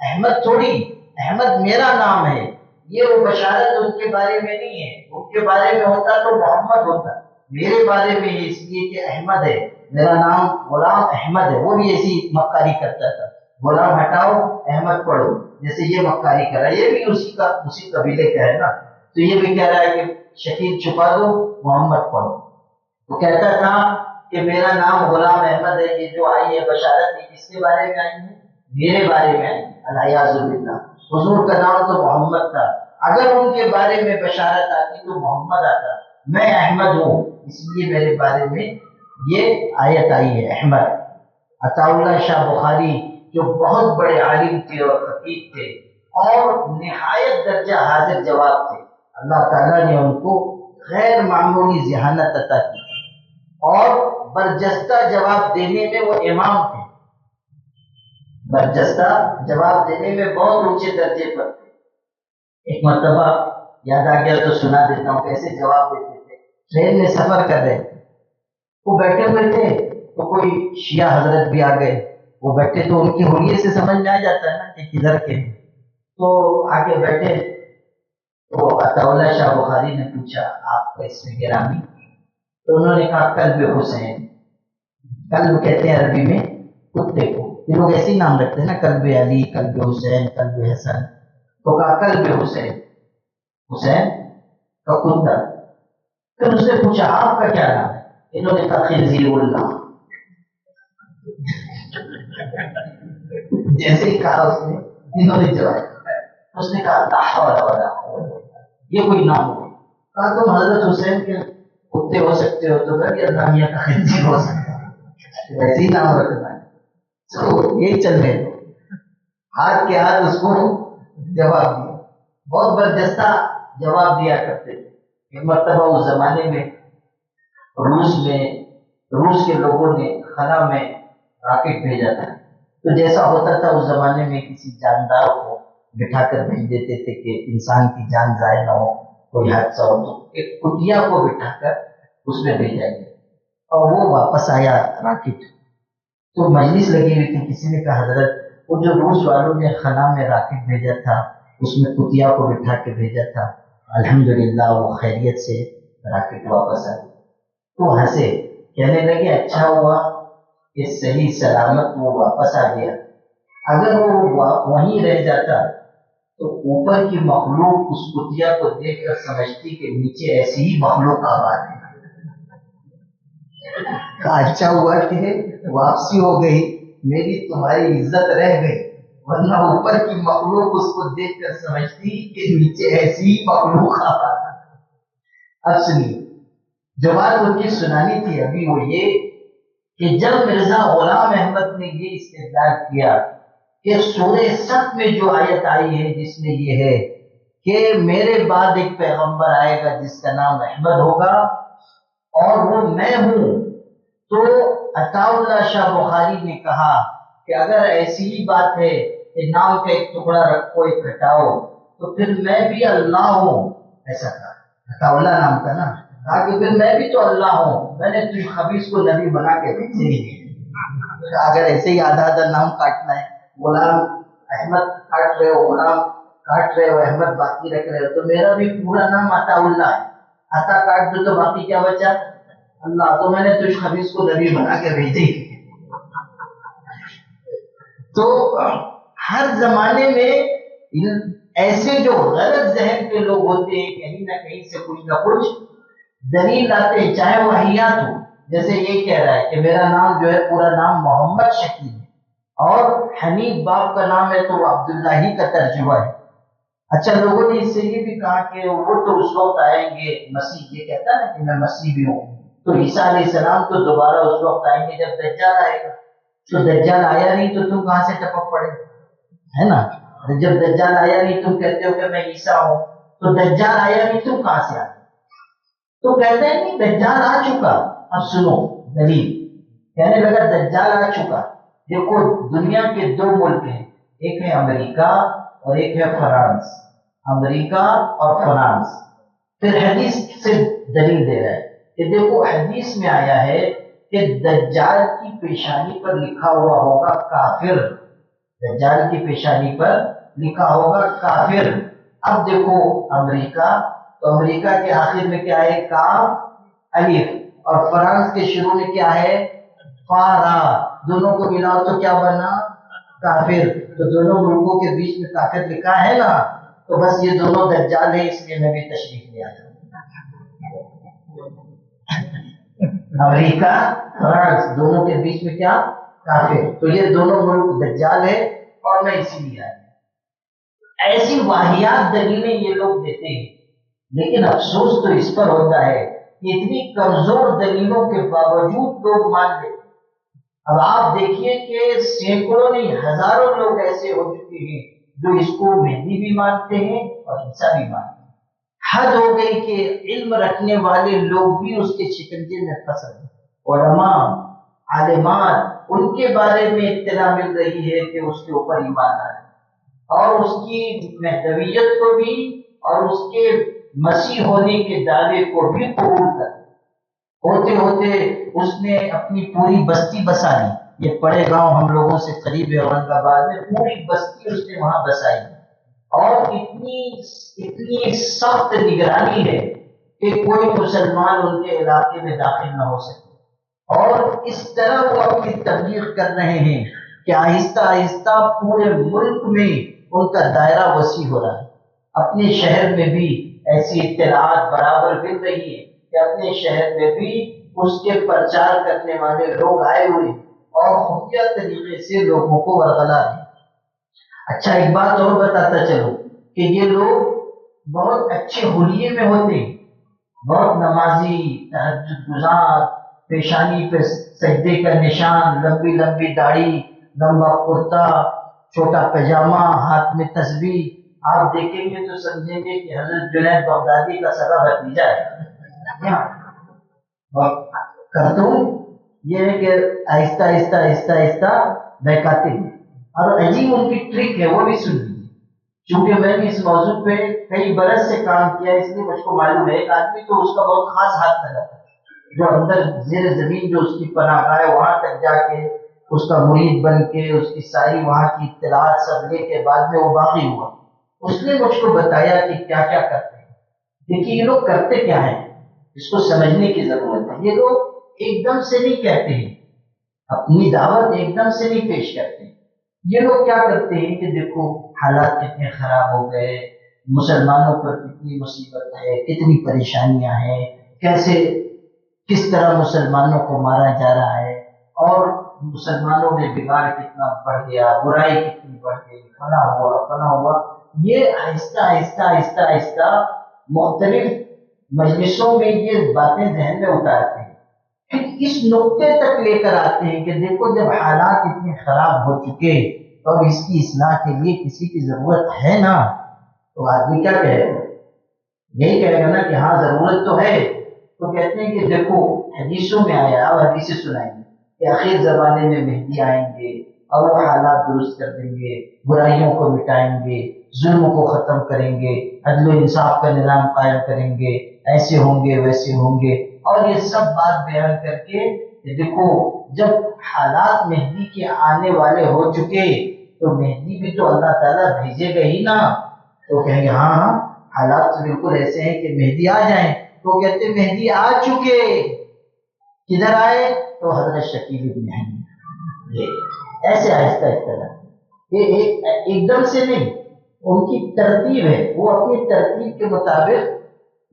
احمد تھوڑی. احمد میرا نام ہے. یہ وہ بشارت ان کے بارے میں نہیں ہے. ان کے بارے میں ہوتا تو محمد ہوتا. میرے بارے میں اس لیے کہ احمد ہے، میرا نام غلام احمد ہے. وہ بھی ایسی مکاری کرتا تھا، غلام ہٹاؤ احمد پڑھو، جیسے یہ مکاری کر رہا ہے. یہ بھی اسی قبیلے کا ہے نا. تو یہ بھی کہہ رہا ہے کہ شکیل چھپا دو محمد پڑھو. وہ کہتا تھا کہ میرا نام غلام احمد ہے. یہ جو آئی ہے بشارت یہ کس کے بارے میں آئی ہے؟ میرے بارے میں آئی. الیاذ باللہ. حضور کا نام تو محمد تھا. اگر ان کے بارے میں بشارت آتی تو محمد آتا. میں احمد ہوں اس لیے میرے بارے میں یہ آیت آئی ہے احمد. عطا اللہ شاہ بخاری جو بہت بڑے عالم تھے اور خطیب تھے اور نہایت درجہ حاضر جواب تھے، اللہ تعالیٰ نے ان کو غیر معمولی ذہانت عطا کی اور برجستہ جواب دینے میں وہ امام تھے. برجستہ جواب دینے میں بہت اونچے درجے پر تھے. ایک مرتبہ یاد آ گیا تو سنا دیتا ہوں کیسے جواب دیتے تھے. ٹرین میں سفر کر رہے تھے، وہ بیٹھے ہوئے تھے تو کوئی شیعہ حضرت بھی آ گئے. وہ بیٹھے تو ان کی حلیے سے سمجھ میں آ جاتا ہے نا کہ کدھر کے ہیں. تو آ کے بیٹھے تو عطا اللہ شاہ بخاری نے پوچھا آپ کا اسم گرامی؟ تو انہوں نے کہا قلب حسین. قلب کہتے ہیں عربی میں کتے کو. یہ لوگ ایسے ہی نام رکھتے ہیں نا، قلب علی، قلب حسین، قلب حسن. تو کہا قلب حسین، حسین کا کتا. پھر اس نے پوچھا آپ کا کیا نام ہے؟ انہوں نے کہا خنزیر اللہ. جیسے ہی کہا اس نے انہوں نے جواب اس نے کہا لا حول ولا قوة، یہ کوئی نام ہو؟ کہا تم حضرت حسین کے کتے ہو سکتے ہو تو پھر اللہ میاں کا خنزیر ہو سکتا ہے، ویسے ہی نام رکھنا ہے. تو یہی چل رہے تھے، ہاتھ کے ہاتھ اس کو جواب دیا. بہت برجستہ جواب دیا کرتے تھے. ایک مرتبہ اس زمانے میں روس کے لوگوں نے خلا میں راکٹ بھیجا تھا. تو جیسا ہوتا تھا اس زمانے میں کسی جاندار کو بٹھا کر بھیج دیتے تھے کہ انسان کی جان ضائع نہ ہو، کوئی حادثہ ہو تو ایک کٹیا کو بٹھا کر اس میں بھیجا گیا اور وہ واپس آیا راکٹ. تو مجلس لگی ہوئی تھی. کسی نے کہا حضرت وہ جو روس والوں نے خلا میں راکٹ بھیجا تھا اس میں کتیا کو بٹھا کے بھیجا تھا، الحمدللہ وہ خیریت سے راکٹ واپس آ گیا. تو ہنسے، کہنے لگے اچھا ہوا کہ صحیح سلامت وہ واپس آ گیا. اگر وہ وہیں رہ جاتا تو اوپر کی مخلوق اس کتیا کو دیکھ کر سمجھتی کہ نیچے ایسی ہی مخلوق آباد ہے. اچھا ہوا کہ واپسی ہو گئی، میری تمہاری عزت رہ گئی، ورنہ اوپر کی مخلوق اس کو دیکھ کر سمجھتی کہ نیچے ایسی ہی مخلوق آباد ہے. اب سنیے جو بات ان کی سنانی تھی ابھی وہ یہ کہ جب مرزا غلام احمد نے یہ استدلال کیا کہ سورہ صف میں جو آیت آئی ہے جس میں یہ ہے کہ میرے بعد ایک پیغمبر آئے گا جس کا نام احمد ہوگا اور وہ میں ہوں. تو عطا اللہ شاہ بخاری نے کہا کہ اگر ایسی ہی بات ہے کہ نام کا ایک ٹکڑا رکھو ایک ہٹاؤ تو پھر میں بھی اللہ ہوں. ایسا کہا عطا اللہ نام کا نا، کہا کہ پھر میں بھی تو اللہ ہوں، میں نے تجھ خبیث کو نبی بنا کے بھیجے ہی. اگر ایسے ہی آدھا آدھا نام کاٹنا ہے، غلام احمد کاٹ رہے ہو، غلام کاٹ رہے ہو، احمد باقی رکھ رہے ہو، تو میرا بھی پورا نام عطا اللہ ہے. عطا کاٹ دو تو باقی کیا بچا؟ اللہ. تو میں نے تجھ خبیث کو نبی بنا کے بھیجی. تو ہر زمانے میں ایسے جو غلط ذہن کے لوگ ہوتے ہیں کہیں نہ کہیں سے کچھ نہ کچھ دلیل لاتے ہیں، چاہے وہ حیات ہو. جیسے یہ کہہ رہا ہے کہ میرا نام جو ہے پورا نام محمد شکیل ہے اور حنیف باپ کا نام ہے تو وہ عبداللہ ہی کا ترجمہ ہے. اچھا، لوگوں نے اس سے یہ بھی کہا کہ وہ تو اس وقت آئیں گے مسیح، یہ کہتا ہے نا کہ میں مسیح بھی ہوں، تو عیسیٰ علیہ السلام تو دوبارہ اس وقت آئیں گے جب دجال آئے گا. تو دجال آیا نہیں تو تم کہاں سے ٹپک پڑے، ہے نا؟ جب دجال آیا نہیں تم کہتے ہو کہ میں عیسیٰ ہوں، تو دجال آیا نہیں تم کہاں سے آئے؟ تو کہتے ہیں کہ دجال آ چکا. اب سنو دلیل، کہنے لگا دجال آ چکا. دیکھو دنیا کے دو ملک ہیں، ایک ہے امریکہ اور ایک ہے فرانس. امریکہ اور فرانس. پھر حدیث سے دلیل دے رہا ہے کہ دیکھو حدیث میں آیا ہے کہ دجال کی پیشانی پر لکھا ہوا ہوگا کافر. دجال کی پیشانی پر لکھا ہوگا کافر. اب دیکھو امریکہ، تو امریکہ کے آخر میں کیا ہے؟ کاف الف. اور فرانس کے شروع میں کیا ہے؟ فارا. دونوں کو ملاؤ تو کیا بنا؟ کافر. تو دونوں ملکوں کے بیچ میں کافر لکھا ہے نا، تو بس یہ دونوں دجال ہے، اس لیے میں بھی تشریف لے آیا. امریکہ فرانس دونوں کے بیچ میں کیا؟ کافر. تو یہ دونوں ملک دجال ہے اور میں اسی لیے آیا. ایسی واہیات دلیلیں یہ لوگ دیتے ہیں، لیکن افسوس تو اس پر ہوتا ہے کہ اتنی کمزور دلیلوں کے باوجود لوگ مان لیتے. اب آپ دیکھیے کہ سینکڑوں نہیں ہزاروں لوگ ایسے ہو چکے ہیں جو اس کو مہدی بھی مانتے ہیں اور عیسیٰ بھی مانتے ہیں. حد ہو گئی کہ علم رکھنے والے لوگ بھی اس کے شکنجے میں پھنس رہے ہیں. علماء عالمات ان کے بارے میں اطلاع مل رہی ہے کہ اس کے اوپر ایمان آ رہا ہے اور اس کی مہدویت کو بھی اور اس کے مسیح ہونے کے دعوے کو بھی قبول کر. ہوتے ہوتے اس نے اپنی پوری بستی بسا لی. یہ بڑے گاؤں ہم لوگوں سے قریب ہے اورنگ آباد میں، پوری بستی اس نے وہاں بسائی اور اتنی سخت نگرانی ہے کہ کوئی مسلمان ان کے علاقے میں داخل نہ ہو سکے. اور اس طرح وہ اپنی تبلیغ کر رہے ہیں کہ آہستہ آہستہ پورے ملک میں ان کا دائرہ وسیع ہو رہا ہے. اپنے شہر میں بھی ایسی اطلاعات برابر مل رہی ہے کہ اپنے شہر میں بھی اس کے پرچار کرنے والے لوگ آئے ہوئے اور خفیہ طریقے سے لوگوں کو ورغلا رہے. اچھا ایک بات اور بتاتا چلو کہ یہ لوگ بہت اچھے حلیے میں ہوتے ہیں، بہت نمازی، تہجد گزار، پیشانی پہ سجدے کا نشان، لمبی لمبی داڑھی، لمبا کرتا، چھوٹا پاجامہ، ہاتھ میں تسبیح. آپ دیکھیں گے تو سمجھیں گے کہ حضرت جنید بغدادی کا سگا بھتیجا ہے. کرتون یہ ہے کہ آہستہ آہستہ آہستہ آہستہ بہکاتے ہیں. اور عجیب ان کی ٹرک ہے، وہ بھی سن لیجیے. چونکہ میں نے اس موضوع پہ کئی برس سے کام کیا اس لیے مجھ کو معلوم ہے. ایک آدمی تو اس کا بہت خاص ہاتھ لگا جو اندر زیر زمین جو اس کی پناہ گاہ ہے وہاں تک جا کے اس کا مرید بن کے اس کی ساری وہاں کی اطلاعات سب لے کے بعد میں وہ باقی ہوا. اس نے مجھ کو بتایا کہ کیا کیا کرتے ہیں. دیکھیے یہ لوگ کرتے کیا ہیں، اس کو سمجھنے کی ضرورت ہے. یہ لوگ ایک دم سے نہیں کہتے ہیں، اپنی دعوت ایک دم سے نہیں پیش کرتے. یہ لوگ کیا کرتے ہیں کہ دیکھو حالات کتنے خراب ہو گئے، مسلمانوں پر کتنی مصیبت ہے، کتنی پریشانیاں ہیں، کس طرح مسلمانوں کو مارا جا رہا ہے اور مسلمانوں میں بگاڑ کتنا بڑھ گیا، برائی کتنی بڑھ گئی، فنا ہوا. یہ آہستہ آہستہ آہستہ آہستہ مختلف مجلسوں میں یہ باتیں ذہن میں اتارتے ہیں. پھر اس نقطے تک لے کر آتے ہیں کہ دیکھو جب حالات اتنے خراب ہو چکے اور اس کی اصلاح کے لیے کسی کی ضرورت ہے نا، تو آدمی کیا کہے گا؟ یہی کہے گا نا کہ ہاں ضرورت تو ہے. تو کہتے ہیں کہ دیکھو حدیثوں میں آیا اور حدیثیں سنائیں گے کہ آخر زمانے میں مہدی آئیں گے اور وہ حالات درست کر دیں گے، برائیوں کو مٹائیں گے، ظلم کو ختم کریں گے، عدل و انصاف کا نظام قائم کریں گے، ایسے ہوں گے ویسے ہوں گے. اور یہ سب بات بیان کر کے کہ دیکھو جب حالات مہدی کے آنے والے ہو چکے تو مہدی بھی تو اللہ تعالیٰ بھیجے گا ہی نا. تو کہیں گے ہاں ہاں حالات تو بالکل ایسے ہیں کہ مہدی آ جائیں. تو کہتے مہدی آ چکے. کدھر آئے؟ تو حضرت شکیل ابن حنیفہ. ایسے آہستہ آہستہ یہ ایک دم سے نہیں، ان کی ترتیب ہے، وہ اپنی ترتیب کے مطابق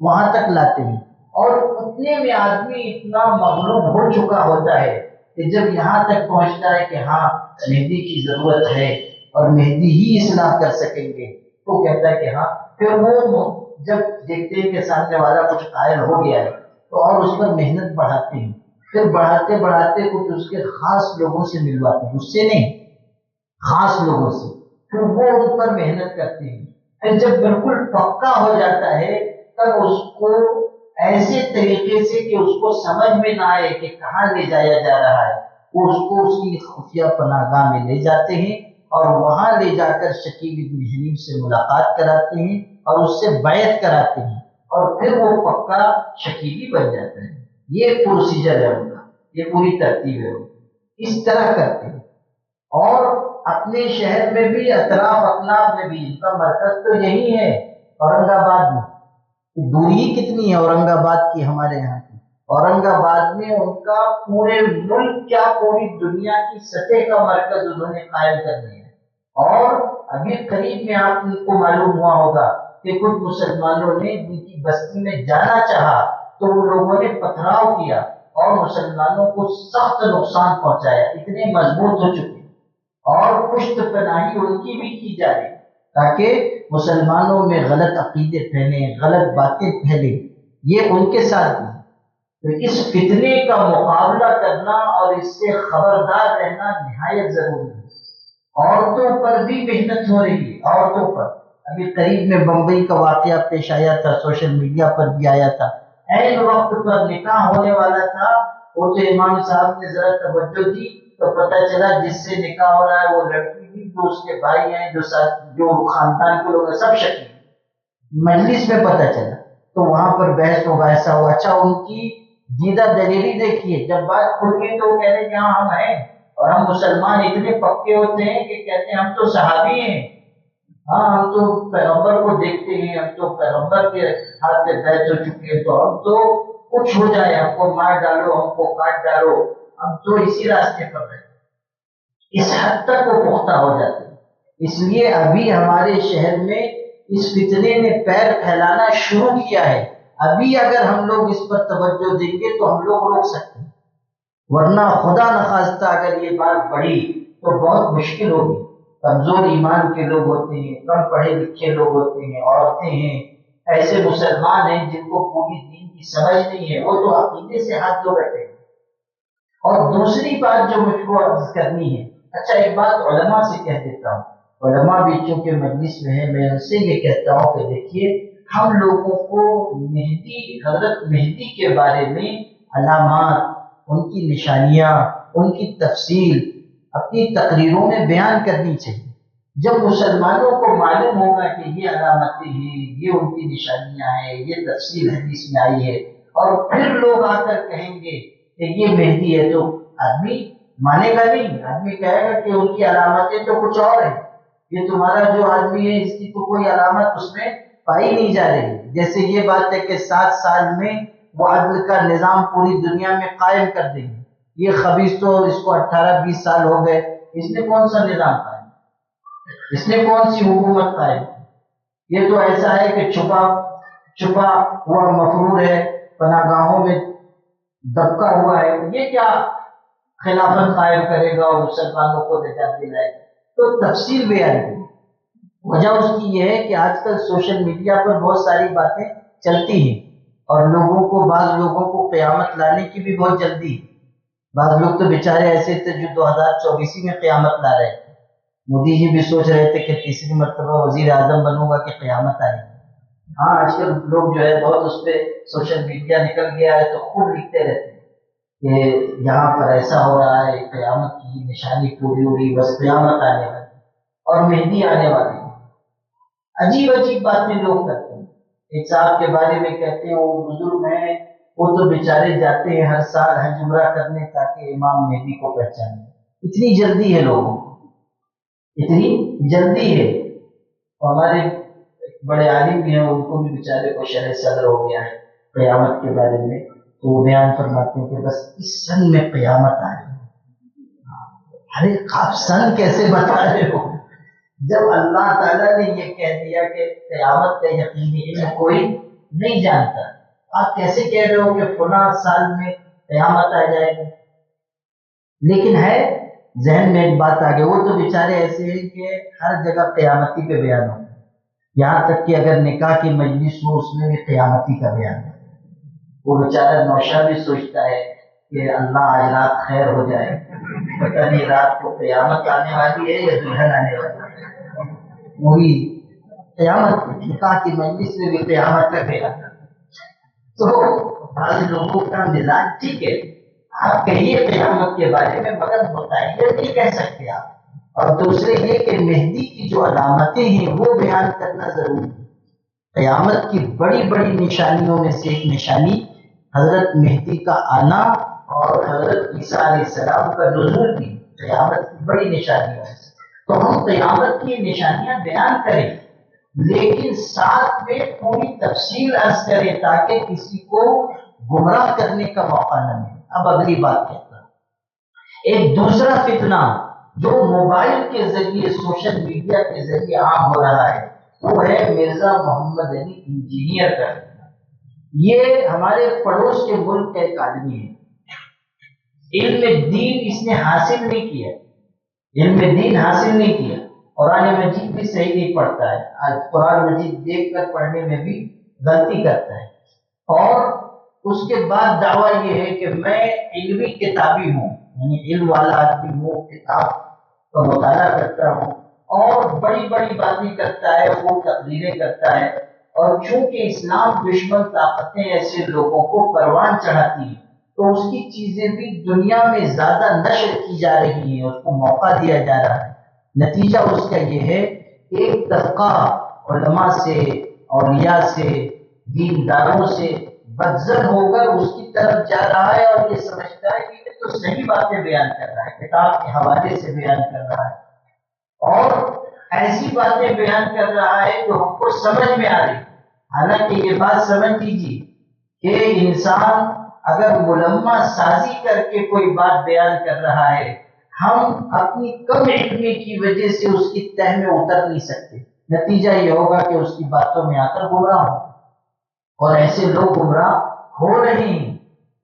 وہاں تک لاتے ہیں. اور اتنے میں آدمی اتنا مغلوب ہو چکا ہوتا ہے کہ جب یہاں تک پہنچتا ہے کہ ہاں مہدی کی ضرورت ہے اور مہدی ہی اصلاح کر سکیں گے، تو کہتا ہے کہ ہاں. پھر وہ جب دیکھتے ہیں کہ سامنے والا کچھ قائل ہو گیا ہے تو اور اس پر محنت بڑھاتے ہیں. پھر بڑھاتے بڑھاتے کچھ اس کے خاص لوگوں سے ملواتے ہیں، اس سے نہیں خاص لوگوں سے. پھر وہ ان پر محنت کرتے ہیں. پھر جب بالکل پکا ہو جاتا ہے تب اس کو ایسے طریقے سے کہ اس کو سمجھ میں نہ آئے کہ کہاں لے جایا جا رہا ہے، وہ اس کو اس کی خفیہ پناہ گاہ میں لے جاتے ہیں اور وہاں لے جا کر شکیل بن حنیف سے ملاقات کراتے ہیں اور اس سے بیعت کراتے ہیں اور پھر وہ پکا شکیلی بن جاتا ہے. یہ پروسیجر ہے ان کا، یہ پوری ترتیب ہے. اس طرح کرتے ہیں. اور اپنے شہر میں بھی اطراف اطناف میں بھی ان کا مرکز تو یہی ہے اورنگ آباد میں. دوری کتنی ہے اورنگ آباد کی ہمارے یہاں کی؟ اورنگ آباد میں ان کا پورے ملک کیا پوری دنیا کی سطح کا مرکز انہوں نے قائم کر دیا ہے. اور ابھی قریب میں آپ کو معلوم ہوا ہوگا کہ کچھ مسلمانوں نے ان کی بستی میں جانا چاہا تو وہ لوگوں نے پتھراؤ کیا اور مسلمانوں کو سخت نقصان پہنچایا. اتنے مضبوط ہو چکے اور پشت پناہی ان کی بھی کی جا رہی تاکہ مسلمانوں میں غلط عقیدے پھیلے، غلط باتیں پھیلے. یہ ان کے ساتھ بھی. تو اس فتنے کا مقابلہ کرنا اور اس سے خبردار رہنا نہایت ضروری ہے. عورتوں پر بھی محنت ہو رہی ہے. عورتوں پر ابھی قریب میں بمبئی کا واقعہ پیش آیا تھا، سوشل میڈیا پر بھی آیا تھا. عین وقت پر نکاح ہونے والا تھا، وہ تو امام صاحب نے ذرا توجہ دی تو پتہ چلا جس سے نکاح ہو رہا ہے وہ لڑکی بھی، جو اس کے بھائی ہیں، جو خاندان کے لوگ ہیں، سب شکی. مجلس میں پتہ چلا تو وہاں پر بحث مباحثہ ہوا. اچھا ان کی جیدہ دلیری دیکھیے، جب بات کھل گئی تو وہ کہہ رہے کہ ہاں ہم ہیں اور ہم مسلمان اتنے پکے ہوتے ہیں کہ کہتے ہیں ہم تو صحابی ہیں، ہاں ہم تو پیغمبر کو دیکھتے ہیں، ہم تو پیغمبر کے ہاتھ میں بیعت ہو چکے ہیں، تو ہم تو کچھ ہو جائے، ہم کو مار ڈالو، ہم کو کاٹ ڈالو، ہم تو اسی راستے پر رہے. اس حد تک وہ پختہ ہو جاتے ہیں. اس لیے ابھی ہمارے شہر میں اس فتنے نے پیر پھیلانا شروع کیا ہے. ابھی اگر ہم لوگ اس پر توجہ دیں گے تو ہم لوگ روک سکتے ہیں، ورنہ خدا نخواستہ اگر یہ بات بڑھی تو بہت مشکل ہوگی. کمزور ایمان کے لوگ ہوتے ہیں، کم پڑھے لکھے لوگ ہوتے ہیں، عورتیں ہیں، ایسے مسلمان ہیں جن کو پوری دین کی سمجھ نہیں ہے، وہ تو عقیدے سے ہاتھ دھو بیٹھے ہیں. اور دوسری بات جو مجھ کو عرض کرنی ہے، اچھا ایک بات علماء سے کہہ دیتا ہوں. علماء بھی چونکہ مجلس میں ہے، میں ان سے یہ کہتا ہوں کہ دیکھیے ہم لوگوں کو مہدی، حضرت مہدی کے بارے میں علامات، ان کی نشانیاں، ان کی تفصیل اپنی تقریروں میں بیان کرنی چاہیے. جب مسلمانوں کو معلوم ہوگا کہ یہ علامتیں ہیں، یہ ان کی نشانیاں ہیں، یہ تفصیل حدیث میں آئی ہے، اور پھر لوگ آ کر کہیں گے کہ یہ مہدی ہے، تو آدمی مانے گا نہیں. آدمی کہے گا کہ ان کی علامتیں تو کچھ اور ہیں، یہ تمہارا جو آدمی ہے اس کی تو کوئی علامت اس میں پائی نہیں جا رہی. جیسے یہ بات ہے کہ 7 سال میں وہ عدل کا نظام پوری دنیا میں قائم کر دیں گے. یہ خبیث تو اس کو 18-20 سال ہو گئے، اس نے کون سا نظام قائم، اس نے کون سی حکومت قائم کی؟ یہ تو ایسا ہے کہ چھپا ہوا مفرور ہے، پناہ گاہوں میں دبکا ہوا ہے. یہ کیا خلافت قائم کرے گا اور مسلمانوں کو نجات دلائے گا؟ تو تفصیل بیان کی. وجہ اس کی یہ ہے کہ آج کل سوشل میڈیا پر بہت ساری باتیں چلتی ہیں اور بعض لوگوں کو قیامت لانے کی بھی بہت جلدی ہے. بعض لوگ تو بیچارے ایسے تھے جو 2024 میں قیامت لا رہے تھے. مودی جی بھی سوچ رہے تھے کہ تیسری مرتبہ وزیر اعظم بنوں گا کہ قیامت آئے گی۔ ہاں آج کل لوگ جو ہے بہت اس پہ سوشل میڈیا نکل گیا ہے تو خوب لکھتے رہتے ہیں کہ یہاں پر ایسا ہو رہا ہے، قیامت کی نشانی پوری ہو رہی، بس قیامت آنے والی اور مہدی آنے والی ہے۔ عجیب عجیب باتیں لوگ کرتے ہیں۔ ایک صاحب کے بارے میں کہتے ہیں وہ بزرگ ہیں، وہ تو بیچارے جاتے ہیں ہر سال حج عمرہ کرنے تاکہ امام مہدی کو پہچانے۔ اتنی جلدی ہے لوگوں کو، اتنی جلدی ہے۔ ہمارے بڑے عالم بھی ہیں، ان کو بھی بیچارے کو شرح صدر ہو گیا ہے قیامت کے بارے میں، تو وہ بیان فرماتے ہیں کہ بس اس سن میں قیامت آ رہی ہے۔ ارے آپ سن کیسے بتا رہے ہو جب اللہ تعالیٰ نے یہ کہہ دیا کہ قیامت کا یقینی علم کوئی نہیں جانتا؟ آپ کیسے کہہ رہے ہو کہ فلاں سال میں قیامت آ جائے گی؟ لیکن ہے ذہن میں ایک بات آ گئی، وہ تو بیچارے ایسے ہیں کہ ہر جگہ قیامتی پہ بیان ہوتا ہے، یہاں تک کہ اگر نکاح کی مجلس ہو اس میں بھی قیامتی کا بیان ہے۔ وہ بیچارہ نوشا بھی سوچتا ہے کہ اللہ آج رات خیر ہو جائے، پتہ نہیں رات کو قیامت آنے والی ہے یا دلہن آنے والی ہے۔ وہی قیامت نکاح کی مجلس میں بھی قیامت کا بیان۔ تو بعض لوگوں کا مزاج ٹھیک ہے، آپ کہیے قیامت کے بارے میں مگر بتائیے نہیں کہہ سکتے آپ۔ اور دوسرے یہ کہ مہدی کی جو علامتیں ہیں وہ بیان کرنا ضروری ہے۔ قیامت کی بڑی بڑی نشانیوں میں سے ایک نشانی حضرت مہدی کا آنا اور حضرت عیسیٰ علیہ السلام کا نزول بھی قیامت کی بڑی نشانیوں میں سے۔ تو ہم قیامت کی نشانیاں بیان کریں لیکن ساتھ میں پوری تفصیل عرض کریں تاکہ کسی کو گمراہ کرنے کا موقع نہ ملے۔ اب اگلی بات کہتا ہوں، ایک دوسرا فتنہ جو موبائل کے ذریعے سوشل میڈیا کے ذریعے عام ہو رہا ہے وہ ہے مرزا محمد علی انجینئر کا فتنہ۔ یہ ہمارے پڑوس کے ملک کا ایک آدمی ہے، علم دین اس نے حاصل نہیں کیا، علم دین حاصل نہیں کیا، قرآن مجید بھی صحیح نہیں پڑھتا ہے، آج قرآن مجید دیکھ کر پڑھنے میں بھی غلطی کرتا ہے، اور اس کے بعد دعویٰ یہ ہے کہ میں علمی کتابی ہوں، یعنی علم والا آدمی ہوں، کتاب کا مطالعہ کرتا ہوں اور بڑی بڑی باتیں کرتا ہے، وہ تقریریں کرتا ہے، اور چونکہ اسلام دشمن طاقتیں ایسے لوگوں کو پروان چڑھاتی ہیں تو اس کی چیزیں بھی دنیا میں زیادہ نشر کی جا رہی ہیں، اس کو موقع دیا جا رہا ہے۔ نتیجہ اس کا یہ ہے کہ ایک طبقہ علماء سے، اولیاء سے، دینداروں سے بدزن ہو کر اس کی طرف جا رہا ہے اور یہ سمجھتا ہے کہ یہ تو صحیح باتیں بیان کر رہا ہے، کتاب کے حوالے سے بیان کر رہا ہے اور ایسی باتیں بیان کر رہا ہے جو ہم کو سمجھ میں آ رہی۔ حالانکہ یہ بات سمجھ لیجیے کہ انسان اگر ملمہ سازی کر کے کوئی بات بیان کر رہا ہے، ہم اپنی کم علمی کی وجہ سے اس کی تہ میں اتر نہیں سکتے، نتیجہ یہ ہوگا کہ اس کی باتوں میں آ کر گمراہ ہوں، اور ایسے لوگ گمراہ ہو رہے ہیں۔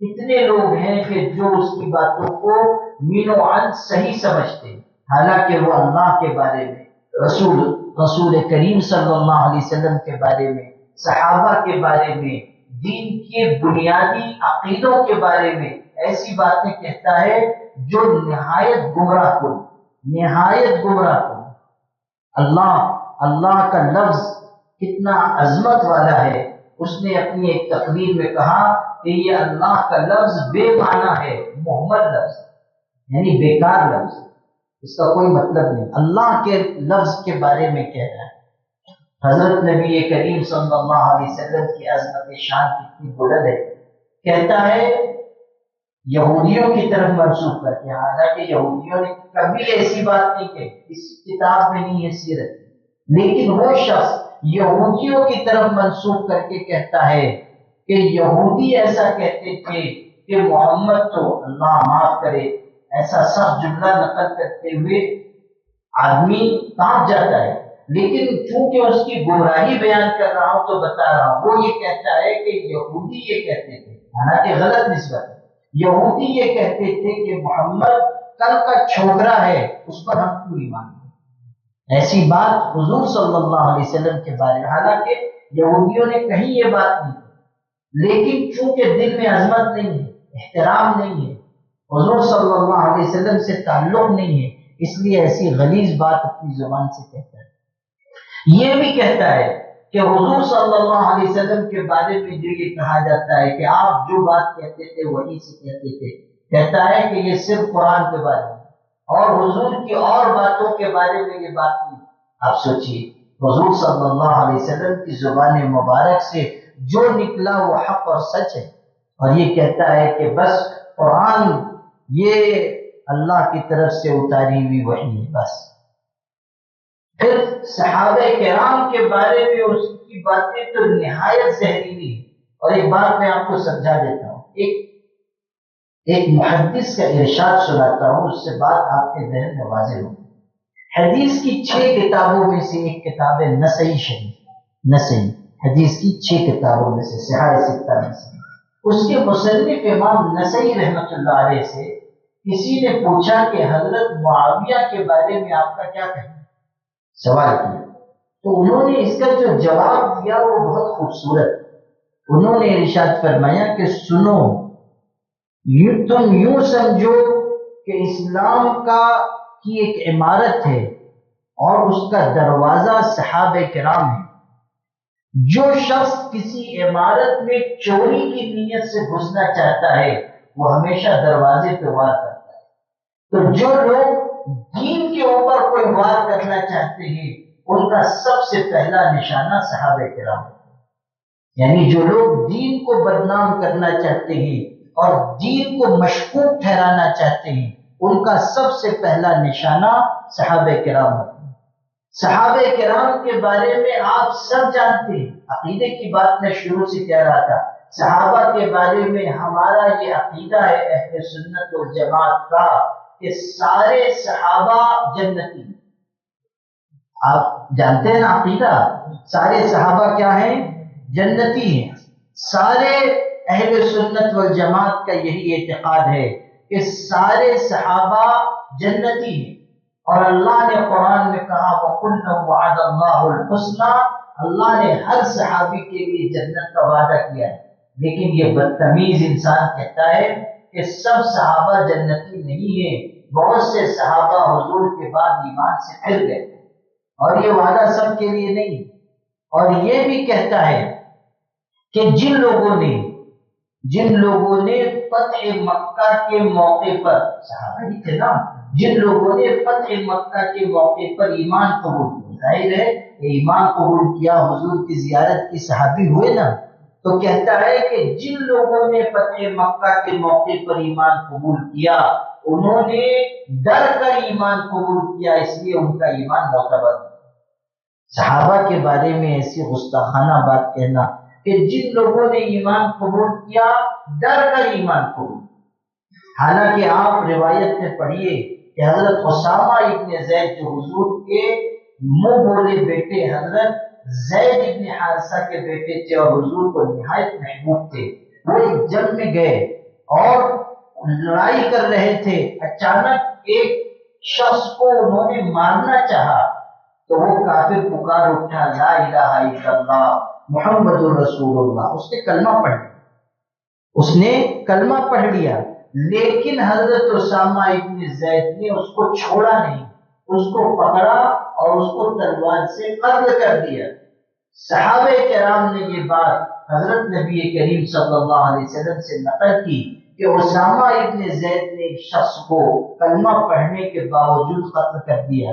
اتنے لوگ ہیں کہ جو اس کی باتوں کو مین و عن صحیح سمجھتے ہیں، حالانکہ وہ اللہ کے بارے میں، رسول کریم صلی اللہ علیہ وسلم کے بارے میں، صحابہ کے بارے میں، دین کے بنیادی عقیدوں کے بارے میں ایسی باتیں کہتا ہے جو نہایت گمراہ کن، نہایت گمراہ کن۔ اللہ کا لفظ کتنا عظمت والا ہے، اس نے اپنی ایک تقریر میں کہا کہ یہ اللہ کا لفظ بے معنی ہے، محمد لفظ یعنی بیکار لفظ، اس کا کوئی مطلب نہیں، اللہ کے لفظ کے بارے میں کہہ رہا ہے۔ حضرت نبی کریم صلی اللہ علیہ وسلم کی عظمت شان کتنی بلند ہے، کہتا ہے یہودیوں کی طرف منسوخ کر کے، حالانکہ یہودیوں نے کبھی ایسی بات نہیں کہی، اس کتاب میں نہیں ہے سیرت، لیکن وہ شخص یہودیوں کی طرف منسوخ کر کے کہتا ہے کہ یہودی ایسا کہتے تھے کہ محمد تو اللہ معاف کرے، ایسا سخت جملہ نقل کرتے ہوئے آدمی کانپ جاتا ہے، لیکن چونکہ اس کی گمراہی بیان کر رہا ہوں تو بتا رہا ہوں، وہ یہ کہتا ہے کہ یہودی یہ کہتے تھے، حالانکہ غلط نسبت ہے، یہودی یہ کہتے تھے کہ محمد کل کا چھوکرا ہے، اس پر ہم کیوں ایمان لیں۔ ایسی بات حضور صلی اللہ علیہ وسلم کے بارے میں، حالانکہ یہودیوں نے کہیں یہ بات نہیں، لیکن چونکہ دل میں عظمت نہیں ہے، احترام نہیں ہے، حضور صلی اللہ علیہ وسلم سے تعلق نہیں ہے، اس لیے ایسی غلیظ بات اپنی زبان سے کہتا ہے. یہ بھی کہتا ہے کہ حضور صلی اللہ علیہ وسلم کے بارے میں جو یہ کہا جاتا ہے کہ آپ جو بات کہتے تھے وہی سے کہتے تھے، کہتا ہے کہ یہ صرف قرآن کے بارے میں اور حضور کی اور باتوں کے بارے میں یہ بات نہیں. آپ سوچئے حضور صلی اللہ علیہ وسلم کی زبان مبارک سے جو نکلا وہ حق اور سچ ہے، اور یہ کہتا ہے کہ بس قرآن یہ اللہ کی طرف سے اتاری ہوئی وحی ہے بس. پھر صحابہ کرام کے بارے میں اس کی باتیں تو نہایت زہریلی ہیں. اور ایک بات میں آپ کو سمجھا دیتا ہوں، ایک محدث کا ارشاد سناتا ہوں، اس سے بات آپ کے ذہن میں واضح ہوگی. حدیث کی 6 کتابوں میں سے ایک کتاب ہے نسائی شریف. نسائی حدیث کی 6 کتابوں میں سے، صحاح ستہ میں سے. اس کے مصنف امام نسائی رحمۃ اللہ علیہ سے کسی نے پوچھا کہ حضرت معاویہ کے بارے میں آپ کا کیا کہنا ہے، سوال کیا. تو انہوں نے اس کا جو جواب دیا وہ بہت خوبصورت. انہوں نے ارشاد فرمایا کہ سنو، تم یوں سمجھو کہ اسلام کی ایک عمارت ہے اور اس کا دروازہ صحابہ کرام ہے. جو شخص کسی عمارت میں چوری کی نیت سے گھسنا چاہتا ہے وہ ہمیشہ دروازے پہ وار کرتا ہے. تو جو لوگ دین کے اوپر کوئی وار کرنا چاہتے ہیں ان کا سب سے پہلا نشانہ صحابہ کرام ہے. یعنی جو لوگ دین کو بدنام کرنا چاہتے ہیں اور دین کو مشکوک ٹھہرانا چاہتے ہیں ان کا سب سے پہلا نشانہ صحابہ کرام ہے. صحابہ کرام کے بارے میں آپ سب جانتے ہیں. عقیدے کی بات میں شروع سے کہہ رہا تھا، صحابہ کے بارے میں ہمارا یہ عقیدہ ہے اہل سنت و جماعت کا کہ سارے صحابہ جنتی. آپ جانتے ہیں نا عقیدہ، سارے صحابہ کیا ہیں؟ جنتی ہیں. سارے اہل سنت والجماعت کا یہی اعتقاد ہے کہ سارے صحابہ جنتی ہیں. اور اللہ نے قرآن میں کہا وَكُلًّا وَعَدَ اللَّهُ الْحُسْنَى، اللہ نے ہر صحابی کے لیے جنت کا وعدہ کیا ہے. لیکن یہ بدتمیز انسان کہتا ہے کہ سب صحابہ جنتی نہیں ہیں، بہت سے صحابہ حضور کے بعد ایمان سے پھر گئے اور یہ وعدہ سب کے لیے نہیں. اور یہ بھی کہتا ہے کہ جن لوگوں نے فتح مکہ کے موقع پر، صحابہ ہی تھے نا، جن لوگوں نے فتح مکہ کے موقع پر ایمان قبول کیا، ظاہر ہے ایمان قبول کیا، حضور کی زیارت کی صحابی ہوئے نا. تو کہتا ہے کہ جن لوگوں نے فتح مکہ کے موقع پر ایمان قبول کیا انہوں نے ڈر کر ایمان قبول کیا، اس لیے ان کا ایمان معتبر. صحابہ کے بارے میں ایسی گستاخانہ بات کہنا کہ جن لوگوں نے ایمان قبول کیا ڈر کر ایمان قبول. حالانکہ آپ روایت میں پڑھیے کہ حضرت اسامہ ابن زید جو حضور کے منہ بولے بیٹے حضرت زید ابن حارثہ کے بیٹے تھے اور حضور کو نہایت محبوب تھے، وہ ایک جنگ میں گئے اور لڑائی کر رہے تھے. اچانک ایک شخص کو انہوں نے مارنا چاہا تو وہ کافر پکار اٹھا لا الہ الا اللہ محمد رسول اللہ. اس نے کلمہ پڑھ لیا لیکن حضرت اسامہ ابن زید نے اس کو چھوڑا نہیں، اس کو پکڑا اور اس کو تلوار سے قتل کر دیا. صحابہ کرام نے یہ بات حضرت نبی کریم صلی اللہ علیہ وسلم سے نقل کی کہ اسامہ ابن زید نے ایک شخص کو کلمہ پڑھنے کے باوجود قتل کر دیا.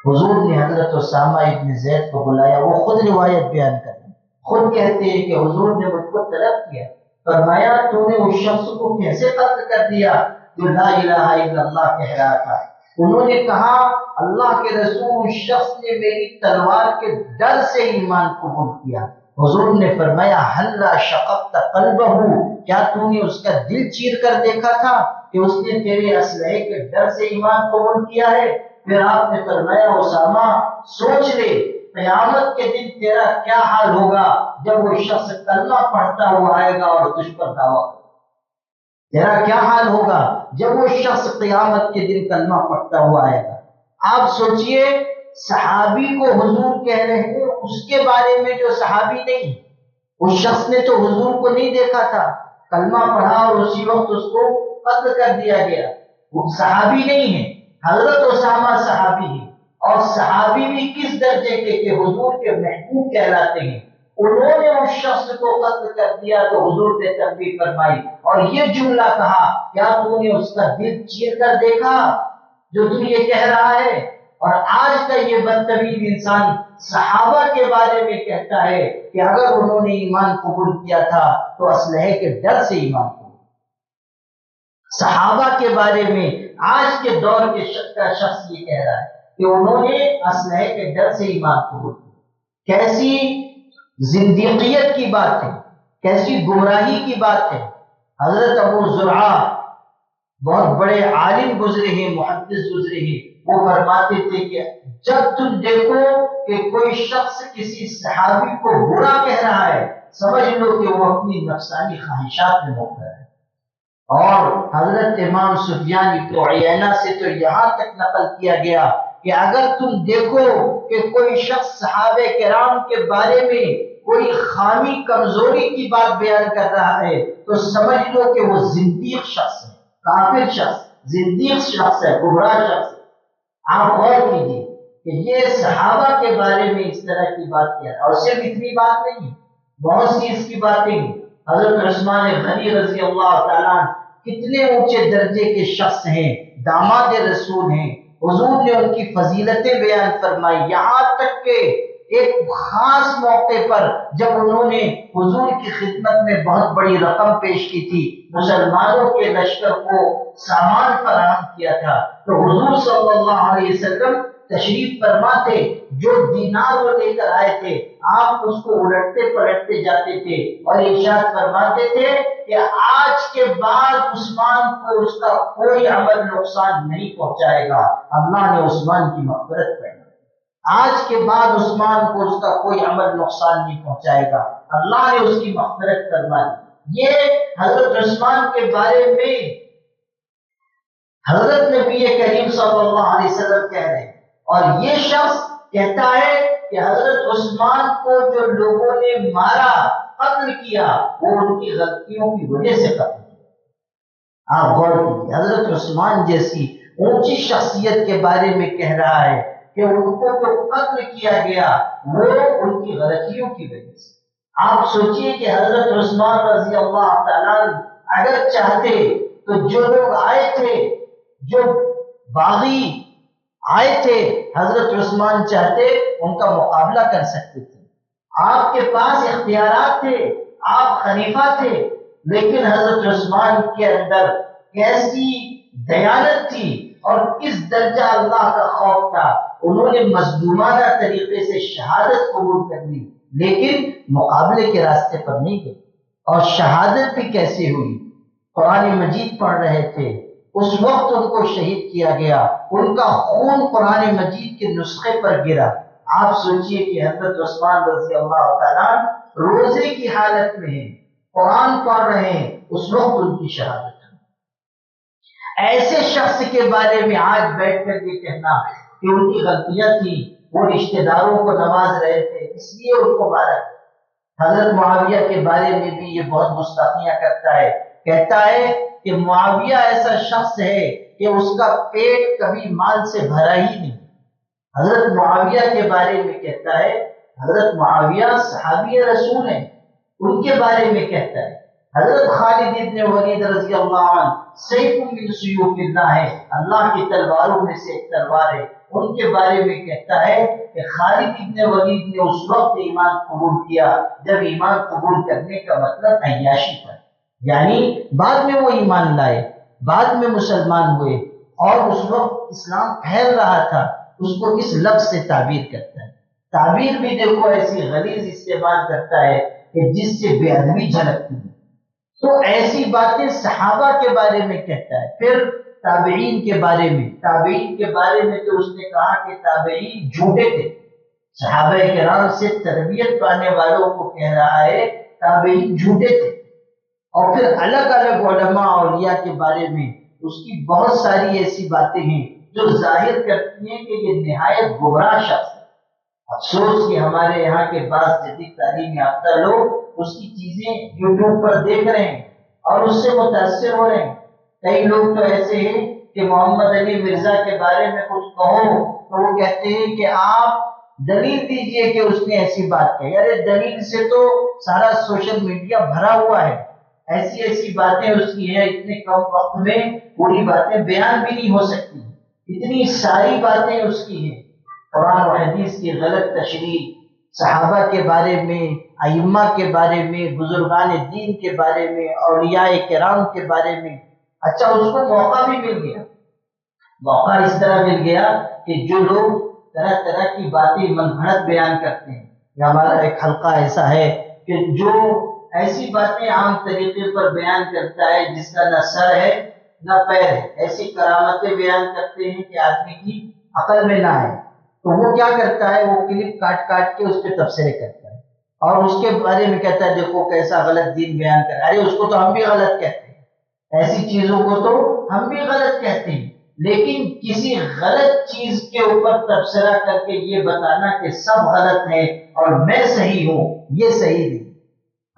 حضور نے حضرت اسامہ ابن زید کو بلایا، وہ خود روایت بیان کرتے ہیں، خود کہتے ہیں کہ حضور نے مجھ کو طلب کیا، فرمایا تو نے اس شخص کو کیسے قتل کر دیا جو لا الہ الا اللہ کہہ رہا تھا؟ انہوں نے کہا اللہ کے رسول اس شخص نے میری تلوار کے ڈر سے ایمان قبول کیا. حضور نے فرمایا ہلا شققت قلبہ، کیا تو نے اس کا دل چیر کر دیکھا تھا کہ اس نے تیرے اسلحے کے ڈر سے ایمان قبول کیا ہے؟ پھر آپ نے فرمایا اسامہ سوچ لے قیامت کے دن تیرا کیا حال ہوگا جب وہ شخص کلمہ پڑھتا ہوا آئے گا اور تجھ پر دعویٰ کرے. تیرا کیا حال ہوگا جب وہ شخص قیامت کے دن کلمہ پڑھتا ہوا آئے گا. آپ سوچئے صحابی کو حضور کہہ رہے ہیں اس کے بارے میں جو صحابی نہیں، اس شخص نے تو حضور کو نہیں دیکھا تھا، کلمہ پڑھا اور اسی وقت اس کو قتل کر دیا گیا، وہ صحابی نہیں ہے. حضرت اسامہ صحابی ہیں، اور صحابی بھی کس درجے کے کہ حضور کے محبوب کہلاتے ہیں. انہوں نے اس شخص کو قتل کر دیا تو حضور نے تنبیہ فرمائی اور یہ جملہ کہا، کیا تو نے اس کا دل چیر کر دیکھا جو تو یہ کہہ رہا ہے؟ اور آج کا یہ بدتمیز انسان صحابہ کے بارے میں کہتا ہے کہ اگر انہوں نے ایمان قبول کیا تھا تو اسلحے کے ڈر سے ایمان قبول. صحابہ کے بارے میں آج کے دور کے شخص یہ کہہ رہا ہے کہ انہوں نے اسلحے کے ڈر سے ایمان قبول کیا. کیسی زندیقیت کی بات ہے، کیسی گمراہی کی بات ہے. حضرت ابو زرعہ بہت بڑے عالم گزرے ہیں، محدث گزرے ہیں، وہ فرماتے تھے کہ جب تم دیکھو کہ کوئی شخص کسی صحابی کو برا کہہ رہا ہے سمجھ لو کہ وہ اپنی نفسانی خواہشات میں مبتلا ہے. اور حضرت امام سفیان بن عیینہ سے تو یہاں تک نقل کیا گیا کہ اگر تم دیکھو کہ کوئی شخص صحابہ کرام کے بارے میں کوئی خامی کمزوری کی بات بیان کر رہا ہے تو سمجھ لو کہ وہ زندیق شخص ہے، کافر شخص، زندیق شخص ہے، گمراہ شخص ہے. آپ غور کیجیے کہ یہ صحابہ کے بارے میں اس طرح کی بات کیا، اور صرف اتنی بات نہیں، بہت سی اس کی باتیں ہیں. حضرت عثمان غنی رضی اللہ تعالیٰ کتنے اونچے درجے کے شخص ہیں، داماد رسول ہیں. حضور نے ان کی فضیلتیں بیان فرمائی، یہاں تک کہ ایک خاص موقع پر جب انہوں نے حضور کی خدمت میں بہت بڑی رقم پیش کی تھی، مسلمانوں کے لشکر کو سامان فراہم کیا تھا، تو حضور صلی اللہ علیہ وسلم تشریف فرماتے، جو دینار وہ لے کر آئے تھے آپ اس کو الٹتے پلٹتے جاتے تھے اور ارشاد فرماتے تھے کہ آج کے بعد عثمان کو اس کا کوئی عمل نقصان نہیں پہنچائے گا. اللہ نے عثمان کی مغفرت فرمائی. آج کے بعد عثمان کو اس کا کوئی عمل نقصان نہیں پہنچائے گا، اللہ نے اس کی مغفرت فرمائی. یہ حضرت عثمان کے بارے میں حضرت نبی کریم صلی اللہ علیہ وسلم کہہ رہے ہیں، اور یہ شخص کہتا ہے کہ حضرت عثمان کو جو لوگوں نے مارا، قتل کیا، وہ ان کی غلطیوں کی وجہ سے قتل کیا. آپ غور کیجیے، حضرت عثمان جیسی اونچی شخصیت کے بارے میں کہہ رہا ہے کہ ان کو جو قتل کیا گیا وہ ان کی غلطیوں کی وجہ سے. آپ سوچئے کہ حضرت عثمان رضی اللہ تعالیٰ اگر چاہتے تو جو لوگ آئے تھے، جو باغی آئے تھے، حضرت عثمان چاہتے ان کا مقابلہ کر سکتے تھے. آپ کے پاس اختیارات تھے، آپ خلیفہ تھے، لیکن حضرت عثمان کے اندر کیسی دیانت تھی اور کس درجہ اللہ کا خوف تھا. انہوں نے مظلومانہ طریقے سے شہادت قبول کر لی لیکن مقابلے کے راستے پر نہیں گئے. اور شہادت بھی کیسے ہوئی؟ قرآن مجید پڑھ رہے تھے، اس وقت ان کو شہید کیا گیا، ان کا خون قرآن مجید کے نسخے پر گرا. آپ سوچئے کہ حضرت عثمان رضی اللہ تعالیٰ روزے کی حالت میں ہیں، قرآن پڑھ رہے ہیں، اس وقت ان کی شہادت. ایسے شخص کے بارے میں آج بیٹھ کر یہ کہنا کہ ان کی غلطیاں تھیں، وہ رشتہ داروں کو نواز رہے تھے اس لیے ان کو مارا گیا. حضرت معاویہ کے بارے میں بھی یہ بہت گستاخیاں کرتا ہے، کہتا ہے کہ معاویہ ایسا شخص ہے کہ اس کا پیٹ کبھی مال سے بھرا ہی نہیں. حضرت معاویہ کے بارے میں کہتا ہے، حضرت معاویہ صحابی رسول ہیں، ان کے بارے میں کہتا ہے. حضرت خالد ابن ولید رضی اللہ عنہ سیف من سیوف اللہ ہے، اللہ کی تلواروں میں سے ایک تلوار ہے. ان کے بارے میں کہتا ہے کہ خالد ابن ولید نے اس وقت ایمان قبول کیا جب ایمان قبول کرنے کا مطلب عیاشی تھا، یعنی بعد میں وہ ایمان لائے، بعد میں مسلمان ہوئے، اور اس وقت اسلام پھیل رہا تھا. اس کو اس لفظ سے تعبیر کرتا ہے. تعبیر بھی دیکھو ایسی غلیظ استعمال کرتا ہے کہ جس سے بے ادبی جھلکتی ہے. تو ایسی باتیں صحابہ کے بارے میں کہتا ہے. پھر تابعین کے بارے میں، تابعین کے بارے میں تو اس نے کہا کہ تابعین جھوٹے تھے. صحابہ کرام سے تربیت پانے والوں کو کہہ رہا ہے تابعین جھوٹے تھے. اور پھر الگ الگ علماء اولیاء کے بارے میں اس کی بہت ساری ایسی باتیں ہیں جو ظاہر کرتی ہیں کہ یہ نہایت گمراہ شخص ہے. افسوس کہ ہمارے یہاں کے بعض جدید تعلیم یافتہ لوگ اس کی چیزیں یوٹیوب پر دیکھ رہے ہیں اور اس سے متاثر ہو رہے ہیں. کئی لوگ تو ایسے ہیں کہ محمد علی مرزا کے بارے میں کچھ کہو تو وہ کہتے ہیں کہ آپ دلیل دیجئے کہ اس نے ایسی بات کہی. ارے دلیل سے تو سارا سوشل میڈیا بھرا ہوا ہے، ایسی ایسی باتیں اس کی ہیں، اتنے کم وقت میں پوری باتیں بیان بھی نہیں ہو سکتی، اتنی ساری باتیں اس کی ہیں. قرآن و حدیث کی غلط تشریح، صحابہ کے بارے میں، ائمہ کے بارے میں، بزرگان دین کے بارے میں، اولیاء کرام کے بارے میں. اچھا اس کو موقع بھی مل گیا، موقع اس طرح مل گیا کہ جو لوگ طرح طرح کی باتیں من گھڑت بیان کرتے ہیں، یا ہمارا ایک حلقہ ایسا ہے کہ جو ایسی باتیں عام طریقے پر بیان کرتا ہے جس کا نہ سر ہے نہ پیر ہے، ایسی کرامتیں بیان کرتے ہیں کہ آدمی کی عقل میں نہ آئے. تو وہ کیا کرتا ہے، وہ کلپ کاٹ کاٹ کے اس پہ تبصرے کرتا ہے اور اس کے بارے میں کہتا ہے دیکھو کیسا غلط دین بیان کر رہا ہے. ارے اس کو تو ہم بھی غلط کہتے ہیں، ایسی چیزوں کو تو ہم بھی غلط کہتے ہیں، لیکن کسی غلط چیز کے اوپر تبصرہ کر کے یہ بتانا کہ سب غلط ہے اور میں صحیح ہوں، یہ صحیح نہیں.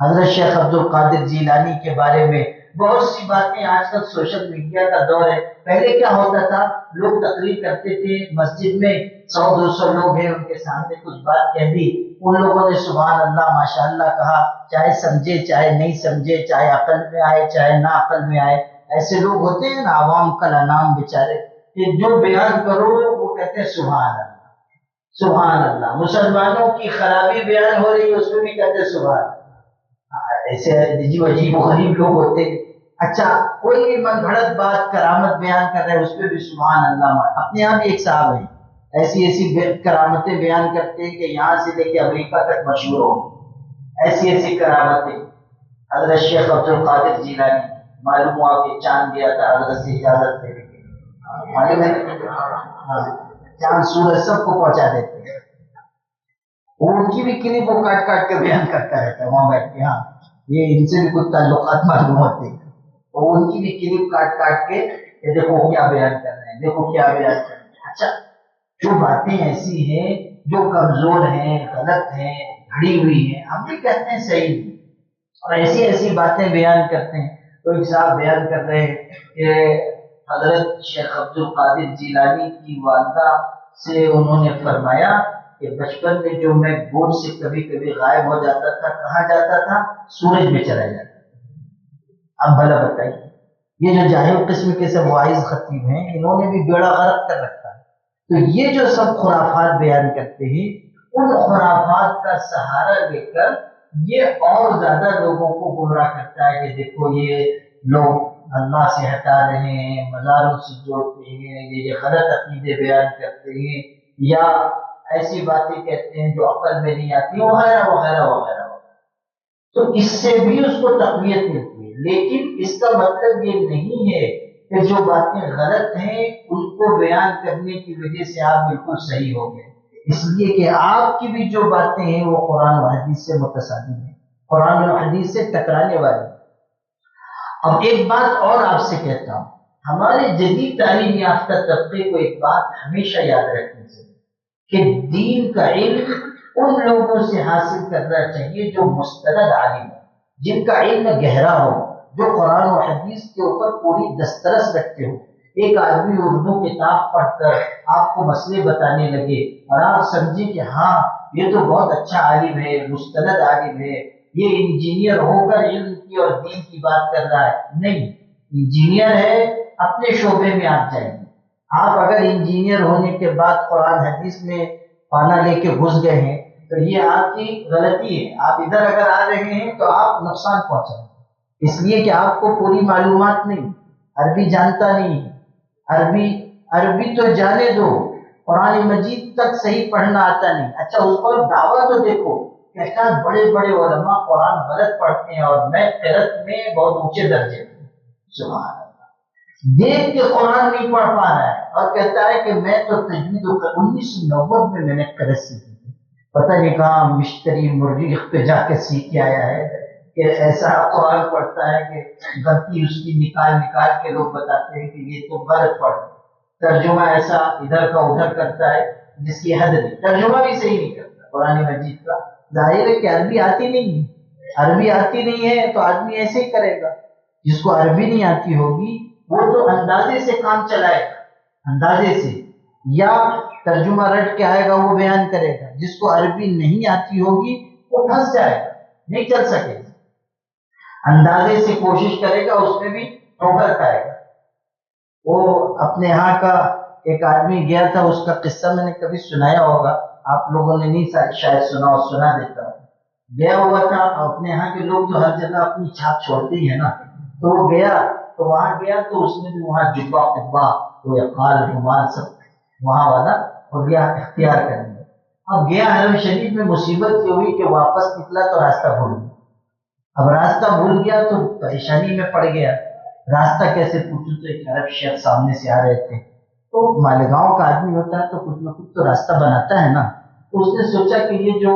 حضرت شیخ عبد القادر جیلانی کے بارے میں بہت سی باتیں، آج کل سوشل میڈیا کا دور ہے، پہلے کیا ہوتا تھا، لوگ تقریر کرتے تھے مسجد میں، 100 200 لوگ ہیں، ان کے سامنے کچھ بات کہہ دی، ان لوگوں نے سبحان اللہ ماشاء اللہ کہا، چاہے سمجھے چاہے نہیں سمجھے، چاہے عقل میں آئے چاہے نہ عقل میں آئے. ایسے لوگ ہوتے ہیں نا عوام کل انام بیچارے، کہ جو بیان کرو وہ کہتے ہیں سبحان اللہ سبحان اللہ. مسلمانوں کی خرابی بیان ہو رہی ہے اس میں بھی کہتے ہیں سبحان اللہ. ایسے عجیب عجیب و غریب لوگ ہوتے ہیں. اچھا کوئی بھی من گھڑت بات کرامت بیان کر رہے ہیں اس پہ بھی سبحان اللہ. اپنے یہاں بھی ایک صاحب ہیں ایسی ایسی کرامتیں بیان کرتے ہیں کہ یہاں سے لے کے امریکہ تک مشہور ہو، ایسی ایسی کرامتیں. حضرت شیخ عبد القادر جیلانی معلوم ہوا کہ چاند گیا تھا حضرت سے اجازت لے کے، معلوم ہے چاند سورج سب کو پہنچا دیتے ہیں. وہ ان کی بھی کلپ وہ کاٹ کاٹ کے بیان کرتا رہتا ہے وہاں بیٹھ کے. ہاں یہ ان سے بھی کچھ تعلقات معلوم ہوتے ہیں، وہ ان کی بھی کلپ کاٹ کاٹ کے دیکھو کیا بیان کر رہے ہیں، دیکھو کیا بیان کر رہے ہیں. اچھا جو باتیں ایسی ہیں جو کمزور ہیں، غلط ہیں، گھڑی ہوئی ہیں، ہم بھی کہتے ہیں صحیح نہیں، اور ایسی ایسی باتیں بیان کرتے ہیں. تو ایک صاحب بیان کر رہے ہیں کہ حضرت شیخ عبد القادر جیلانی کی والدہ سے انہوں نے فرمایا کہ بچپن میں جو میں گود سے کبھی کبھی غائب ہو جاتا تھا، کہاں جاتا تھا، سورج میں چلا جاتا تھا. اب بھلا بتائیے، یہ جو جاہل قسم کے سب واعظ خطیب ہیں انہوں نے بھی بیڑا غرق کر رکھا ہے. تو یہ جو سب خرافات بیان کرتے ہیں، ان خرافات کا سہارا لے کر یہ اور زیادہ لوگوں کو گمراہ کرتا ہے کہ دیکھو یہ لوگ اللہ سے ہٹا رہے ہیں، مزاروں سے جوڑتے ہیں، یہ غلط عقیدے بیان کرتے ہیں، یا ایسی باتیں کہتے ہیں جو عقل میں نہیں آتی، وغیرہ وغیرہ وغیرہ. تو اس سے بھی اس کو تقویت ملتی ہے، لیکن اس کا مطلب یہ نہیں ہے کہ جو باتیں غلط ہیں ان کو بیان کرنے کی وجہ سے آپ بالکل صحیح ہو گئے. اس لیے کہ آپ کی بھی جو باتیں ہیں وہ قرآن و حدیث سے متصادم ہیں، قرآن و حدیث سے ٹکرانے والی. اب ایک بات اور آپ سے کہتا ہوں، ہمارے جدید تعلیم یافتہ طبقے کو ایک بات ہمیشہ یاد رکھنی چاہیے کہ دین کا علم ان لوگوں سے حاصل کرنا چاہیے جو مستند عالم ہو، جن کا علم گہرا ہو، جو قرآن و حدیث کے اوپر پوری دسترس رکھتے ہو. ایک آدمی اردو کتاب پڑھ کر آپ کو مسئلے بتانے لگے اور آپ سمجھیں کہ ہاں یہ تو بہت اچھا عالم ہے، مستند عالم ہے، یہ انجینئر ہو کر علم کی اور دین کی بات کر رہا ہے. نہیں، انجینئر ہے اپنے شعبے میں آپ جائیں گے. آپ اگر انجینئر ہونے کے بعد قرآن حدیث میں پانا لے کے گھس گئے ہیں تو یہ آپ کی غلطی ہے. آپ ادھر اگر آ رہے ہیں تو آپ نقصان پہنچائیں گے، اس لیے کہ آپ کو پوری معلومات نہیں، عربی جانتا نہیں ہے. عربی تو جانے دو، قرآن مجید تک صحیح پڑھنا آتا نہیں. اچھا اس پر دعویٰ تو دیکھو، کہتا ہے بڑے بڑے علماء قرآن غلط پڑھتے ہیں اور میں قرأت میں بہت اونچے درجے میں. سبحان اللہ، دیکھ کے قرآن نہیں پڑھ پا رہا ہے اور کہتا ہے کہ میں تو تجوید 1990 میں نے قرأت سیکھی تھی، پتہ نہیں کہاں مشتری مریخ پہ جا کے سیکھ کے آیا ہے کہ ایسا قرآن پڑھتا ہے کہ غلطی اس کی نکال نکال کے لوگ بتاتے ہیں کہ یہ تو غلط پڑھ. ترجمہ ایسا ادھر کا ادھر کرتا ہے جس کی حد نہیں، ترجمہ بھی صحیح نہیں کرتا قرآن مجید کا. ظاہر ہے کہ عربی آتی نہیں ہے، عربی آتی نہیں ہے تو آدمی ایسے ہی کرے گا. جس کو عربی نہیں آتی ہوگی وہ تو اندازے سے کام چلائے گا، اندازے سے، یا ترجمہ رٹ کے آئے گا وہ بیان کرے گا، جس کو عربی نہیں آتی ہوگی وہ پھنس جائے گا، نہیں چل سکے گا، اندازے سے کوشش کرے گا اس میں بھی ٹھوکر کھائے گا۔ وہ اپنے یہاں کا ایک آدمی گیا تھا، اس کا قصہ میں نے کبھی سنایا ہوگا، آپ لوگوں نے نہیں شاید سنا، اور سنا دیتا ہوں۔ گیا ہوا تھا، اپنے یہاں کے لوگ تو ہر جگہ اپنی چھاپ چھوڑتے ہیں نا، تو وہ گیا، تو وہاں گیا تو اس نے بھی وہاں جبا قبا کوئی اقال رومال سب وہاں والا اور گیا اختیار کر لیا۔ اب گیا حرم شریف میں، مصیبت یہ ہوئی کہ واپس نکلا تو راستہ بھول گیا۔ اب راستہ بھول گیا تو پریشانی میں پڑ گیا، راستہ کیسے پوچھوں؟ تو ایک عرب شیخ سامنے سے آ رہے تھے، تو مالیگاؤں کا آدمی ہوتا ہے تو کچھ نہ کچھ تو راستہ بناتا ہے نا، تو اس نے سوچا کہ یہ جو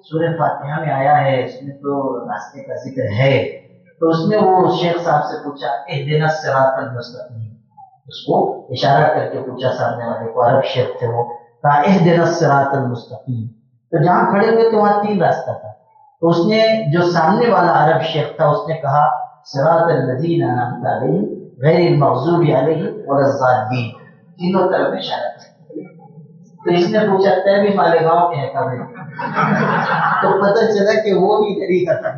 سورہ فاتحہ میں آیا ہے اس میں تو راستے کا ذکر ہے، تو اس نے وہ شیخ صاحب سے پوچھا اہدنا الصراط المستقیم، اس کو اشارہ کر کے پوچھا، سامنے والے کو، عرب شیخ تھے وہ، کہا اہدنا الصراط المستقیم، تو جہاں کھڑے ہوئے تو وہاں 3 راستہ تھا، تو اس نے جو سامنے والا عرب شیخ تھا اس نے کہا صراط الذین انعمت علیہم غیر المغضوب علیہم ولا الضالین، تینوں طرف اشارہ کیا۔ تو اس نے پوچھا تے بھی مالیگاؤں کے ہے کبھی؟ تو پتہ چلا کہ وہ بھی ادھر ہی کا تھا،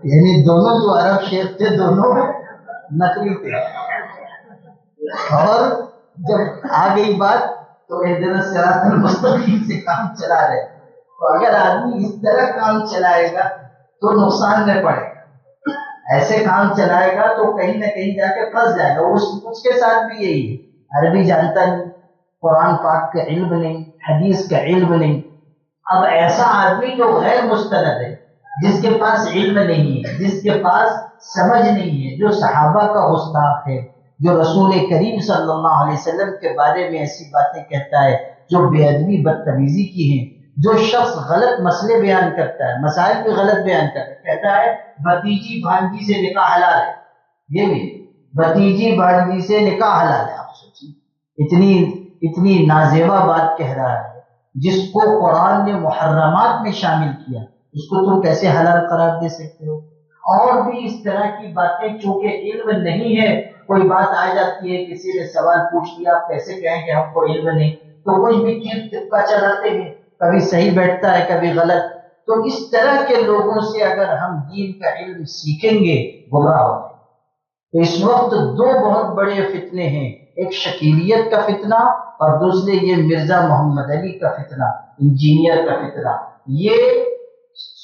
یعنی دونوں جو عرب شیخ تھے دونوں نقلی تھے۔ اور جب آ گئی بات تو اہدنا الصراط المستقیم سے کام چلا رہے، تو اگر آدمی اس طرح کام چلائے گا تو نقصان میں پڑے گا، ایسے کام چلائے گا تو کہیں نہ کہیں جا کے پھنس جائے گا۔ اس کے ساتھ بھی یہی ہے، عربی جانتا نہیں، قرآن پاک کا علم نہیں، حدیث کا علم نہیں۔ اب ایسا آدمی جو غیر مستند ہے، جس کے پاس علم نہیں ہے، جس کے پاس سمجھ نہیں ہے، جو صحابہ کا گستاخ ہے، جو رسول کریم صلی اللہ علیہ وسلم کے بارے میں ایسی باتیں کہتا ہے جو بے ادبی بدتمیزی کی ہیں، جو شخص غلط مسئلے بیان کرتا ہے، مسائل بھی غلط بیان کرتا ہے، کہتا ہے بھتیجی بھانجی سے نکاح حلال ہے، یہ بھی بھتیجی بھانجی سے نکاح حلال ہے، آپ سوچیں اتنی نازیبا بات کہہ رہا ہے، جس کو قرآن نے محرمات میں شامل کیا، اس کو تم کیسے حلال قرار دے سکتے ہو؟ اور بھی اس طرح کی باتیں، چونکہ علم نہیں ہے، کوئی بات آ جاتی ہے، کسی نے سوال پوچھ لیا، آپ کیسے کہیں کہ ہم کو علم نہیں، تو کوئی بھی چیز طبقہ چلاتے ہیں، کبھی صحیح بیٹھتا ہے کبھی غلط۔ تو اس طرح کے لوگوں سے اگر ہم دین کا علم سیکھیں گے گمراہ ہو جائیں گے۔ تو اس وقت 2 بہت بڑے فتنے ہیں، ایک شکیلیت کا فتنہ اور دوسرے یہ مرزا محمد علی کا فتنہ، انجینئر کا فتنہ، یہ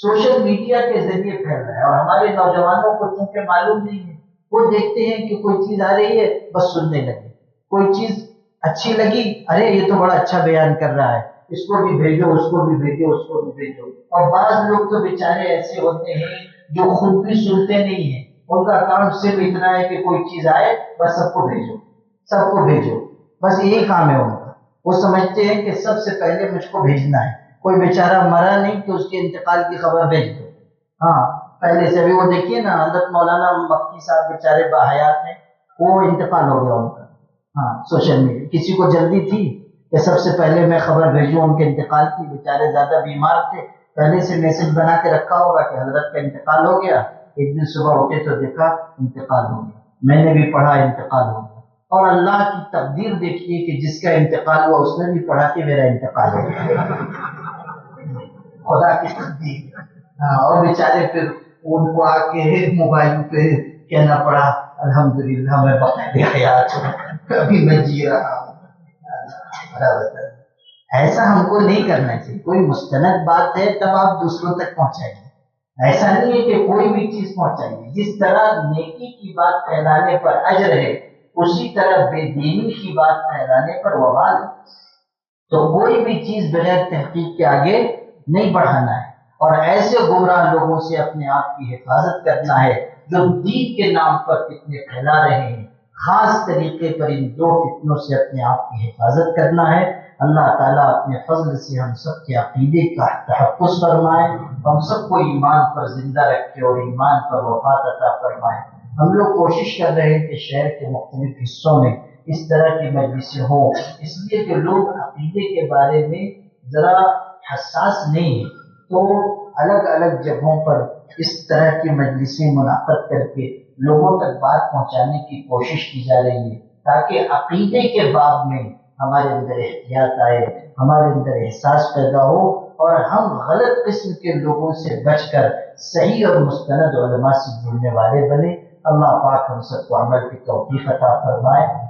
سوشل میڈیا کے ذریعے پھیل رہا ہے، اور ہمارے نوجوانوں کو چونکہ معلوم نہیں ہے، وہ دیکھتے ہیں کہ کوئی چیز آ رہی ہے بس سننے لگے، کوئی چیز اچھی لگی، ارے یہ تو بڑا اچھا بیان کر رہا ہے، اس کو بھی بھیجو، اس کو بھی بھیجو، اس کو بھی بھیجو۔ اور بعض لوگ تو بیچارے ایسے ہوتے ہیں جو خود بھی سنتے نہیں ہیں، ان کا کام صرف اتنا ہے کہ کوئی چیز آئے بس سب کو بھیجو، سب کو بھیجو، بس یہی کام ہے ان کا۔ وہ سمجھتے ہیں کہ سب سے پہلے مجھ کو بھیجنا ہے، کوئی بیچارہ مرا نہیں تو اس کے انتقال کی خبر بھیج دو۔ ہاں پہلے سے بھی وہ دیکھیے نا، حضرت مولانا مکی صاحب بیچارے باحیات ہیں، وہ انتقال ہو گیا ان کا، ہاں سوشل میڈیا، کسی کو جلدی تھی کہ سب سے پہلے میں خبر بھیجوں ان کے انتقال کی، بیچارے زیادہ بیمار تھے، پہلے سے میسج بنا کے رکھا ہوگا کہ حضرت کا انتقال ہو گیا، ایک دن صبح اٹھے تو دیکھا انتقال ہو گیا، میں نے بھی پڑھا انتقال ہو گیا، اور اللہ کی تقدیر دیکھیے کہ جس کا انتقال ہوا اس نے بھی پڑھا کہ میرا انتقال ہو گیا، خدا کی تقدیر۔ اور بیچارے پھر ان کو آ کے موبائل پہ کہنا پڑا الحمدللہ میں باقی حیات ہوں، کبھی میں جی رہا ہوں۔ ایسا ہم کو نہیں کرنا چاہیے، کوئی مستند بات ہے تب آپ دوسروں تک پہنچائیے، ایسا نہیں ہے کہ کوئی بھی چیز پہنچائیے، جس طرح نیکی کی بات پھیلانے پر اجر ہے اسی طرح بے دینی کی بات پھیلانے پر وبال ہے۔ تو کوئی بھی چیز بغیر تحقیق کے آگے نہیں بڑھانا ہے، اور ایسے گمراہ لوگوں سے اپنے آپ کی حفاظت کرنا ہے جو دین کے نام پر فتنے پھیلا رہے ہیں۔ خاص طریقے پر ان 2 فتنوں سے اپنے آپ کی حفاظت کرنا ہے۔ اللہ تعالیٰ اپنے فضل سے ہم سب کے عقیدے کا تحفظ فرمائے، ہم سب کو ایمان پر زندہ رکھے اور ایمان پر وفات عطا فرمائے۔ ہم لوگ کوشش کر رہے ہیں کہ شہر کے مختلف حصوں میں اس طرح کی مجلسیں ہوں، اس لیے کہ لوگ عقیدے کے بارے میں ذرا حساس نہیں ہیں، تو الگ الگ جگہوں پر اس طرح کی مجلسیں منعقد کر کے لوگوں تک بات پہنچانے کی کوشش کی جا رہی ہے تاکہ عقیدے کے باب میں ہمارے اندر احتیاط آئے، ہمارے اندر احساس پیدا ہو اور ہم غلط قسم کے لوگوں سے بچ کر صحیح اور مستند علماء سے جڑنے والے بنے۔ اللہ پاک ہم سب کو عمل کی توفیق عطا فرمائے۔